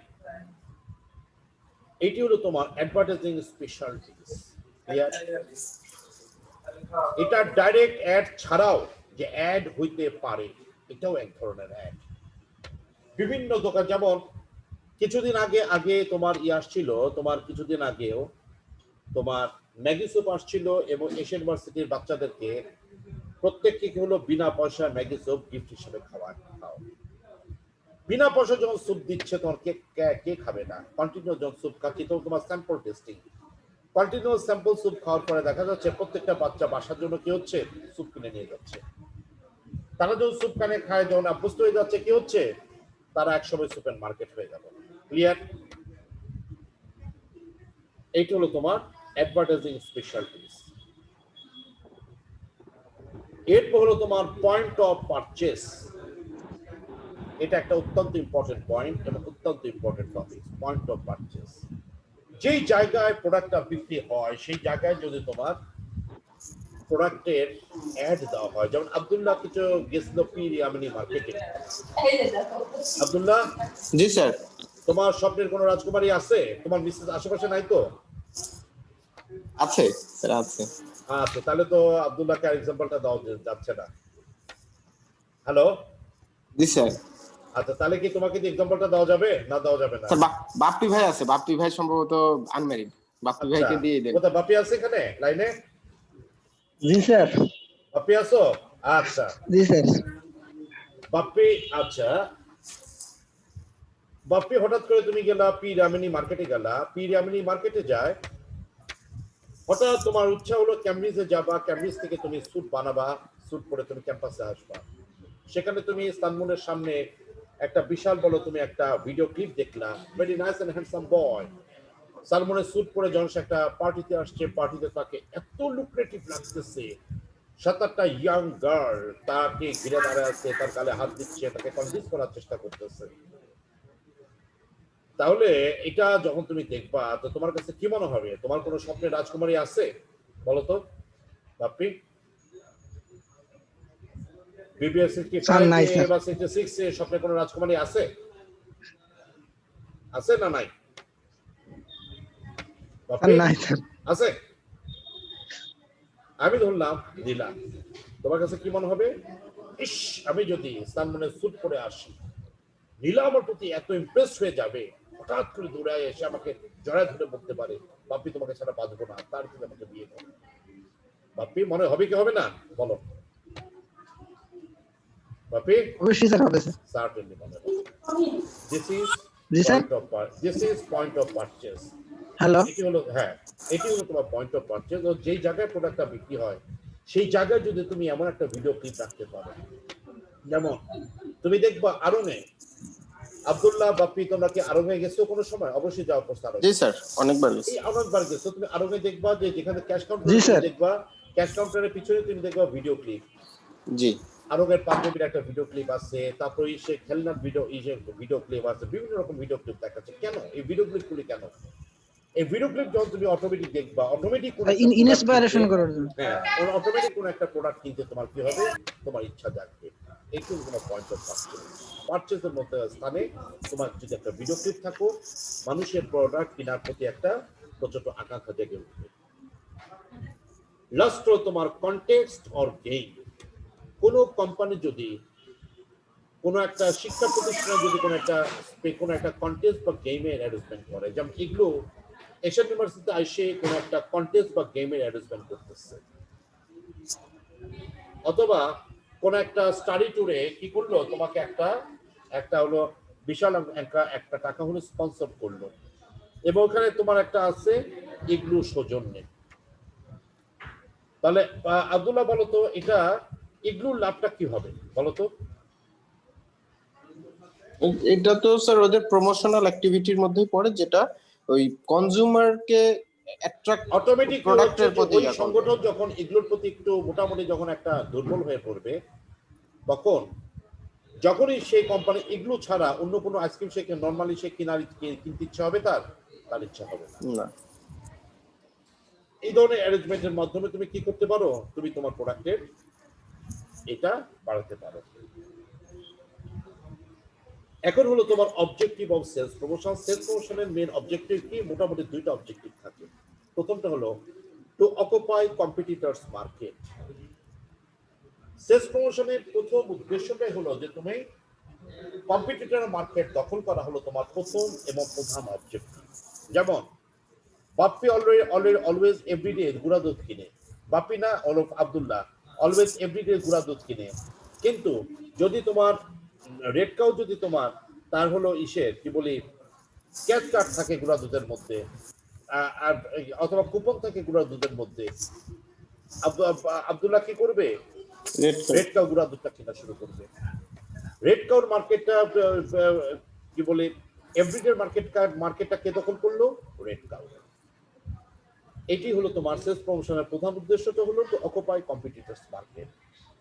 এটি হলো তোমার অ্যাডভার্টাইজিং স্পেশালিটিস। ক্লিয়ার? এটা ডাইরেক্ট অ্যাড ছাড়াও যে অ্যাড হইতে পারে, এটাও এক ধরনের অ্যাড। বিভিন্ন দোকান, যেমন কিছুদিন আগে তোমার আসছিল, তোমার কিছুদিন আগেও তোমার ম্যাগি স্যুপ আসছিল, এবং এশিয়ান ইউনিভার্সিটির বাচ্চাদেরকে প্রত্যেককে কি হলো বিনা পয়সা ম্যাগি স্যুপ গিফট হিসেবে খাও। বিনা পয়সা যখন স্যুপ দিচ্ছে, তখন কে খাবে না? কন্টিনিউ যখন স্যুপ খাচ্ছি, তখন তোমার sample testing, continuous sample soup খাওয়ার পরে দেখা যাচ্ছে প্রত্যেকটা বাচ্চা বাসার জন্য কি হচ্ছে, স্যুপ কিনে নিয়ে যাচ্ছে। তারা যখন স্যুপ কানে খায়, যখন অভ্যস্ত হয়ে যাচ্ছে, কি হচ্ছে, তারা একসময় সুপার মার্কেট হয়ে গেল। ক্লিয়ার? এইটা হলো তোমার অ্যাডভার্টাইজিং স্পেশালিটিস। এরপর হলো তোমার পয়েন্ট অফ পারচেস। এটা একটা অত্যন্ত ইম্পর্টেন্ট পয়েন্ট এবং অত্যন্ত important topic. Point of purchase, যেই জায়গায় প্রোডাক্টটা বিক্রি হয় সেই জায়গায় যদি তোমার প্রোডাক্টের অ্যাড দেওয়া হয়, যেমন আব্দুল্লাহ কিছু গেছিল পীর ইয়ামিনী মার্কেটে। আব্দুল্লাহ, জি স্যার। তোমার স্বপ্নের কোনো রাজকুমারী আছে? তোমার মিসেস আশেপাশে নাই তো? আছে স্যার, আছে। আচ্ছা, তাহলে তো আব্দুল্লাহকে আর এক্সাম্পলটা দেওয়া যাচ্ছে না। হ্যালো, জি স্যার। আচ্ছা, তাহলে কি তোমাকে কি এক্সাম্পলটা দেওয়া যাবে না দেওয়া যাবে না? স্যার বাপ্পি ভাই আছে, বাপ্পি ভাই সম্ভবত আনম্যারিড, বাপ্পি ভাইকে দিয়ে দেন। কোথায় বাপি আছে এখানে লাইনে? জি স্যার। বাপি আছো? আচ্ছা জি স্যার। বাপ্পি, আচ্ছা বাপ্পি, হঠাৎ করে তুমি গেলা পীর ইয়ামিনী মার্কেটে, গেলা পীর ইয়ামিনী মার্কেটে যায়, হঠাৎ তোমার ইচ্ছা হলো ক্যামব্রিজে যাবা, ক্যামব্রিজ থেকে তুমি স্যুট বানাবা, স্যুট পরে তুমি ক্যাম্পাসে আসবা। সেখানে তুমি সানমুনের সামনে একটা বিশাল বড় তুমি একটা ভিডিও ক্লিপ দেখলা, very nice and handsome boy. সালমনের স্যুট পরে যখন সে একটা পার্টিতে আসছে, পার্টিতে তাকে এত লুক্রেটিভ লাগতেছে, 7-8টা ইয়াং গার্ল তাকে ঘিরে দাঁড়ায় আছে, তার গালে হাত দিচ্ছে, তাকে কনভিন্স করার চেষ্টা করতেছে। তাহলে এটা যখন তুমি দেখবা তো তোমার কাছে কি মনে হবে? তোমার কোনো স্বপ্নের রাজকুমারী আছে বলো তো বাপ্পি? বিবিএস স্যার, নাই স্যার। 65 বা 66 এ স্বপ্নের কোনো রাজকুমারী আছে? আছে না নাই? বাপ্পি নাই স্যার। আছে? আমি ধরলাম দিলাম। তোমার কাছে কি মনে হবে? ইস, আমি যদি সালমানের স্যুট পরে আসি, নীলা আমার প্রতি এত ইমপ্রেস হয়ে যাবে, হঠাৎ করে দৌড়ায় এসে আমাকে জড়ায় ধরে বলতে পারে, বাপ্পি তোমাকে ছাড়া বাঁচবো না, তার থেকে আমাকে বিয়ে করো। বাপ্পি মনে হবে কি হবে না বলো? বাপ্পি অবশ্যই স্যার, হবে স্যার। সার্টেনলি মনে হবে। This is G sir. Point of purchase. Hello. এটি হলো, হ্যাঁ, এটি হলো তোমার পয়েন্ট অফ পারচেজ। ও যেই জায়গায় প্রোডাক্টটা বিক্রি হয় সেই জায়গায় যদি তুমি এমন একটা ভিডিও ক্লিপ রাখতে পারো, যেমন তুমি দেখবা আরঙে, আব্দুল্লাহ বাপ্পি তোমরা কি আরঙে গেছো কোনো সময়? অবশ্যই যাওয়ার প্রস্তাব। জি স্যার, অনেকবার গেছি। এই অনেকবার গেছো তুমি আরঙে, দেখবা যে যেখানে ক্যাশ জি কাউন্টার স্যার। দেখবা, ক্যাশ কাউন্টারের পিছনে তুমি দেখবা ভিডিও ক্লিপ। জি। আরঙের পাঞ্জাবির একটা ভিডিও ক্লিপ আছে, তারপরে সে খেলনার ভিডিও ক্লিপ আছে, বিভিন্ন রকম ভিডিও ক্লিপ দেখাচ্ছে। কেন এই ভিডিও ক্লিপগুলি কেন? এই ভিডিও ক্লিপ যখন তুমি অটোমেটিক দেখবা, অটোমেটিক ইন্সপায়ারেশন করার জন্য। হ্যাঁ, অটোমেটিক কোন একটা প্রোডাক্ট কিনতে তোমার কি হবে? তোমার ইচ্ছা জাগবে। এইটুকু তোমার পয়েন্ট অফ পারচেজের মধ্যে স্থানে তোমার যদি একটা ভিডিও ক্লিপ থাকো, মানুষের প্রোডাক্ট কেনার প্রতি একটা প্রচন্ড আকাঙ্ক্ষা জেগে উঠবে। লাস্ট হলো তোমার কনটেক্সট অর গেইম। কোন কোম্পানি যদি কোনো একটা শিক্ষা প্রতিষ্ঠানে যদি কোনো একটা কন্টেস্ট বা গেমের অ্যারেঞ্জমেন্ট করে, যেমন এগুলো এশিয়ান ইউনিভার্সিটিতে এসে কোনো একটা কন্টেস্ট বা গেমের অ্যারেঞ্জমেন্ট করতেছে, অথবা কোন একটা স্টাডি ট্যুরে কি করলো, তোমাকে একটা হলো বিশাল একটা টাকা হলো স্পন্সর করলো, এবং ওখানে তোমার একটা আছে ইগলু সৌজন্যে। তাহলে আব্দুল্লাহ বলো তো, এটা ইগলুর লাভটা কি হবে বলো তো? এটা তো স্যার ওদের প্রমোশনাল অ্যাক্টিভিটির মধ্যেই পড়ে, যেটা ওই কনজিউমারকে অ্যাট্রাক্ট অটোমেটিক প্রোডাক্টের প্রতি ওই সংগঠন যখন এগুলোর প্রতি একটু মোটামুটি যখন একটা দুর্বল হয়ে পড়বে, তখন যখনই সেই কোম্পানি এগুলো ছাড়া অন্য কোনো আইসক্রিম সে নর্মালি সে কিনতে ইচ্ছা হবে, তার ইচ্ছা হবে না। এই ধরনের অ্যারেঞ্জমেন্টের মাধ্যমে তুমি কি করতে পারো? তুমি তোমার প্রোডাক্টের এটা বাড়াতে পারো। এখন হলো তোমার objective of sales promotion. Sales প্রমোশনের মেন অবজেক্টিভ কি? মোটামুটি দুইটা অবজেক্টিভ থাকে। প্রথমটা হলো to occupy competitors market. Sales প্রমোশনের প্রথম উদ্দেশ্যটাই হলো যে তুমি কম্পিটিটর মার্কেট দখল করা হলো তোমার প্রথম এবং প্রধান অবজেক্টিভ। যেমন বাপ্পি অলওয়েজ এভরিডে গুঁড়া দুধ কিনে, বাপ্পি না আব্দুল্লাহ অলওয়েজ এভরিডে গুঁড়া দুধ কিনে, কিন্তু যদি তোমার রেড কাউ যদি তোমার তার হলো কি বলি ক্যাশ কার্ড থাকে গুঁড়া দুধের মধ্যে, আর অথবা কুপন থাকে গুঁড়া দুধের মধ্যে, আব্দুল্লাহ কি করবে? রেড কাউ গুঁড়া দুধটা কেনা শুরু করবে। রেড কাউর মার্কেটটা কি বলে এভরিডে মার্কেটটা কে দখল করলো? Red cow. এটি হলো তোমার সেলস প্রমোশনের প্রধান উদ্দেশ্যটা হলো to occupy competitors market.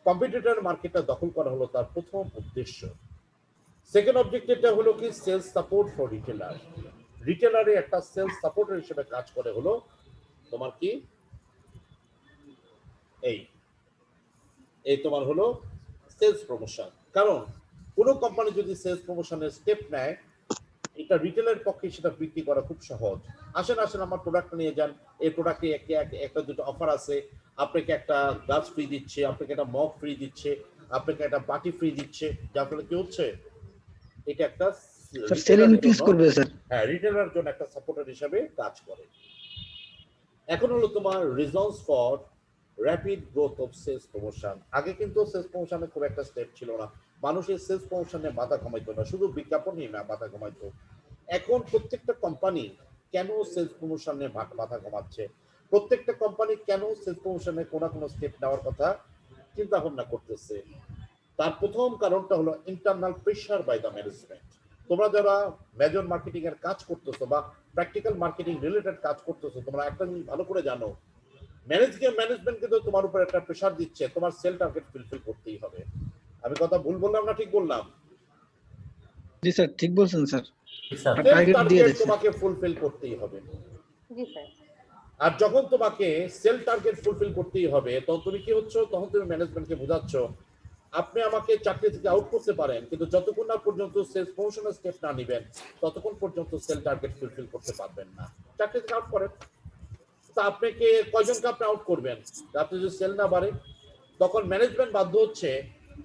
Competitor মার্কেটটা দখল করা হলো তার প্রথম উদ্দেশ্য। সেকেন্ড অবজেক্টিভটা হলো কি সেলস সাপোর্ট ফর রিটেলার। রিটেলারে একটা সেলস সাপোর্টার হিসেবে কাজ করে হলো তোমার কি এই তোমার হলো সেলস প্রমোশন। কারণ কোনো কোম্পানি যদি সেলস প্রমোশনের স্টেপ নেয়, এটা রিটেলের পক্ষে সেটা বিক্রি করা খুব সহজ। আসেন আসেন আমার প্রোডাক্ট নিয়ে যান, এই প্রোডাক্টে একটা দুটো অফার আছে, আপনাকে একটা গ্লাস ফ্রি দিচ্ছে, আপনাকে একটা মগ ফ্রি দিচ্ছে, আপনাকে একটা বাটি ফ্রি দিচ্ছে, যার ফলে কি হচ্ছে এটা একটা স্যার সেল ইনক্রিজ করবে স্যার। হ্যাঁ, রিটেলার জন্য একটা সাপোর্টার হিসেবে কাজ করে। এখন হলো তোমার reasons for rapid growth of sales promotion. আগে কিন্তু সেলস প্রমোশনে খুব একটা স্টেপ ছিল না, মানুষের সেলস প্রমোশনে মাথা ঘামাইতো না, শুধু বিজ্ঞাপন নিয়ে মাথা ঘামাইতো। এখন প্রত্যেকটা কোম্পানি কেন সেলস প্রমোশনে মাথা ঘামাচ্ছে, প্রত্যেকটা কোম্পানি কেন সেলস প্রমোশনে কোনো না কোনো স্টেপ নেওয়ার কথা চিন্তা ভাবনা করতেছে, তার প্রথম কারণটা হলো internal pressure by the management. তোমরা যারা মেজর মার্কেটিং এর কাজ করতেছো বা প্র্যাকটিক্যাল মার্কেটিং রিলেটেড কাজ করতেছো, তোমরা একটা জিনিস ভালো করে জানো, ম্যানেজমেন্ট কিন্তু তোমার উপর একটা প্রেশার দিচ্ছে, তোমার সেল টার্গেট ফুলফিল করতেই হবে। আমি কথা ভুল বললাম না ঠিক বললাম? জি স্যার ঠিক বলছেন স্যার। স্যার সেল টার্গেট দিয়ে টার্গেট দিচ্ছে। তোমাকে ফুলফিল করতেই হবে। জি স্যার। আর যখন তোমাকে সেল টার্গেট ফুলফিল করতেই হবে, তখন তুমি কি হচ্ছ, তখন তুমি ম্যানেজমেন্টকে বোঝাচ্ছ আপনি আমাকে চাকরি থেকে আউট করতে পারেন, কিন্তু যতক্ষণ না পর্যন্ত সেলস প্রমোশনাল স্টেপ না নেবেন ততক্ষণ পর্যন্ত সেল টার্গেট ফুলফিল করতে পারবেন না। চাকরি থেকে আউট করেন, তা আপনাকে কয়জনকে আপনি আউট করবেন? আপনি যদি সেল না বাড়ে, তখন ম্যানেজমেন্ট বাধ্য হচ্ছে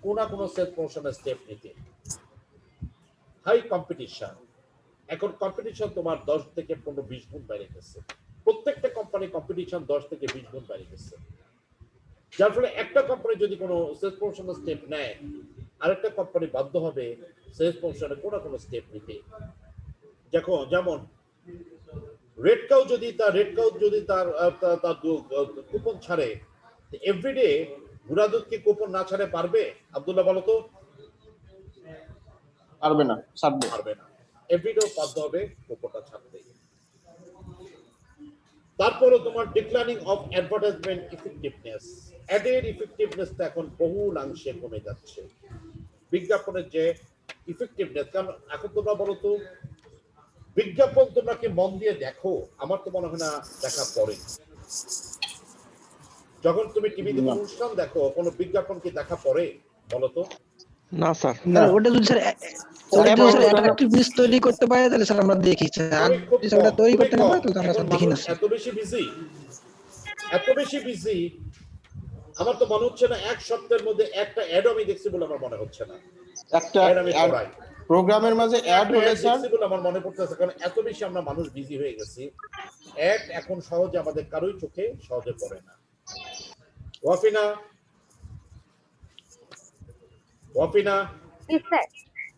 কোনো না কোনো সেলস প্রমোশনাল স্টেপ নিতে। হাই কম্পিটিশন, এখন কম্পিটিশন তোমার 10 থেকে 15-20 গুণ বেড়ে গেছে। প্রত্যেকটা কোম্পানি কম্পিটিশন 10 থেকে 20 গুণ বেড়ে গেছে, যার ফলে একটা কোম্পানি যদি কোনো সেলস প্রমোশনাল স্টেপ নেয়, আরেকটা কোম্পানি বাধ্য হবে সেলস প্রমোশনে কোনো কোনো স্টেপ নিতে। যেমন রেড কাউ যদি তার কুপন ছাড়ে, এভরিডে গুড়া দুধ কি কুপন না ছাড়ে পারবে? আব্দুল্লাহ বলো তো। পারবে না, ছাড়বে। পারবে না, এভরিডে বাধ্য হবে কুপনটা ছাড়তে। তারপরে তোমার ডিক্লাইনিং অফ অ্যাডভার্টাইজমেন্ট ইফেক্টিভনেস। অ্যাডের ইফেক্টিভনেসটা এখন বহুলাংশে কমে যাচ্ছে, বিজ্ঞাপনের যে ইফেক্টিভনেস। কারণ এখন তোমরা বলো তো, বিজ্ঞাপন তোমরা কি মন দিয়ে দেখো? আমার তো মনে হয় না দেখা পড়ে। যখন তুমি টিভিতে অনুষ্ঠান দেখো, কোনো বিজ্ঞাপন কি দেখা পড়ে বলো তো? না স্যার। স্যার ওটা যদি স্যার অ্যাট্রাকটিভনেস তৈরি করতে পারে তাহলে স্যার আমরা দেখি স্যার। আর তুমি খুব যদি স্যার ওটা কম, তৈরি তুমি করতে না কম। পারে তাহলে আমরা এখন স্যার দেখি না মানুষ স্যার। এত বেশি বিজি, আমার তো মনে হচ্ছে না এক সপ্তাহের মধ্যে একটা অ্যাড আমি দেখছি বলে আমার মনে হচ্ছে না। একটা অ্যাড আমি পড়াই প্রোগ্রামের মাঝে অ্যাড হলে স্যার, দেখছি বলে আমার মনে পড়তেছে, কারণ এত বেশি আমরা মানুষ বিজি হয়ে গেছি, অ্যাড এখন সহজে আমাদের কারোই চোখে সহজে পড়ে না। ওয়াফিনা জি স্যার।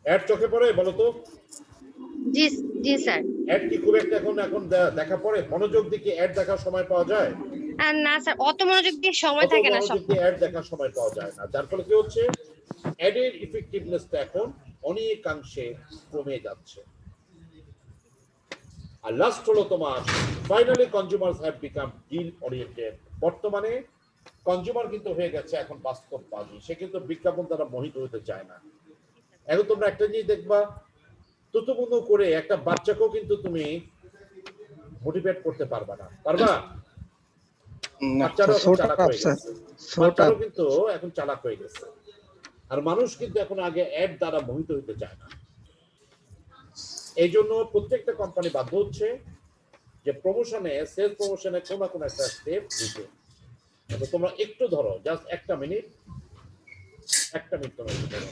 অ্যাড চোখে পড়ে বলো তো? জি জি স্যার। অ্যাড কি খুব একটা এখন দেখা পড়ে? মনোযোগ দিয়ে অ্যাড দেখার সময় পাওয়া যায়? আর না স্যার, অত মনোযোগ দিয়ে সময় অত থাকে না সব। মনোযোগ দিয়ে অ্যাড দেখার সময় পাওয়া যায় না, যার ফলে কি হচ্ছে, অ্যাডের ইফেক্টিভনেসটা এখন অনেকাংশে কমে যাচ্ছে। আর লাস্ট হলো তোমার finally consumers have become deal oriented. বর্তমানে কনজিউমার কিন্তু হয়ে গেছে এখন বাস্তববাদী, সে কিন্তু বিজ্ঞাপন দ্বারা মোহিত হতে চায় না। এখন তোমরা একটা জিনিস দেখবা, তুতুবুতু করে একটা বাচ্চাকেও কিন্তু তুমি মোটিভেট করতে পারবা না, পারবা? বাচ্চারও এখন চালাক হয়ে গেছে, বাচ্চারও কিন্তু এখন চালাক হয়ে গেছে। আর মানুষ কিন্তু এখন আগে অ্যাড দ্বারা মোহিত হতে চায় না। এই জন্য প্রত্যেকটা কোম্পানি বাধ্য হচ্ছে যে প্রমোশনে, সেলস প্রমোশনে কোনো না কোনো একটা স্টেপ দিতে। তোমরা একটু ধরো, জাস্ট একটা মিনিট তোমরা একটু ধরো।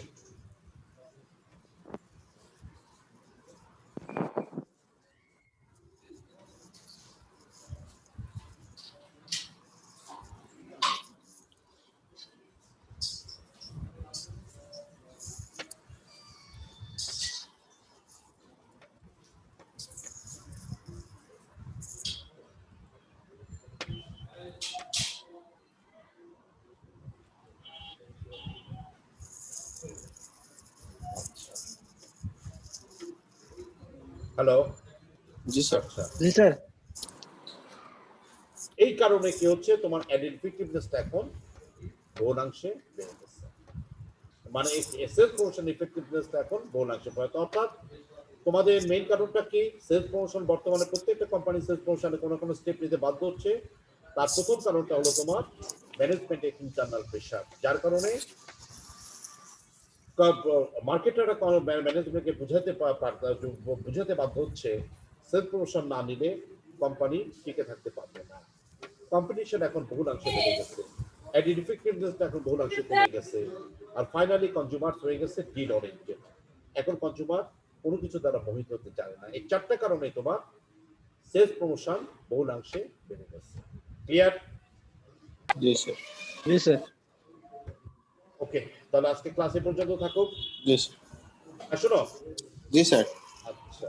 হ্যালো। জি স্যার। আচ্ছা, জি স্যার। এই কারণে কি হচ্ছে, তোমার অ্যাডেড ইফেক্টিভনেসটা এখন বহুলাংশে বেড়ে গেছে। মানে সেলস প্রমোশন ইফেক্টিভনেসটা এখন বহুলাংশে বাড়ে। অর্থাৎ তোমাদের মেইন কারণটা কি, সেলস প্রমোশন বর্তমানে প্রত্যেকটা কোম্পানি সেলস প্রমোশনে কোনো কোনো স্টেপ নিতে বাধ্য হচ্ছে। তার প্রথম কারণটা হলো তোমার ম্যানেজমেন্টের ইন্টারনাল প্রেশার, যার কারণে মার্কেটাররা ম্যানেজমেন্টকে বুঝাতে বাধ্য হচ্ছে সেলস প্রমোশন না নিলে কোম্পানি টিকে থাকতে পারবে না। কম্পিটিশন এখন বহুলাংশে বেড়ে গেছে, অ্যাডেড ইফেক্টিভনেসটা এখন বহুলাংশে কমে গেছে, আর ফাইনালি কনজিউমার হয়ে গেছে ডিল ওরিয়েন্টেড। এখন কনজিউমার কোনো কিছু দ্বারা মোহিত হতে চায় না। এই চারটা কারণে তোমার সেলস প্রমোশন বহুলাংশে বেড়ে গেছে। ক্লিয়ার? জি স্যার। জি স্যার। ওকে, তাহলে আজকে ক্লাসে পর্যন্ত থাকুক। জি স্যার। শোনো, জি স্যার। আচ্ছা।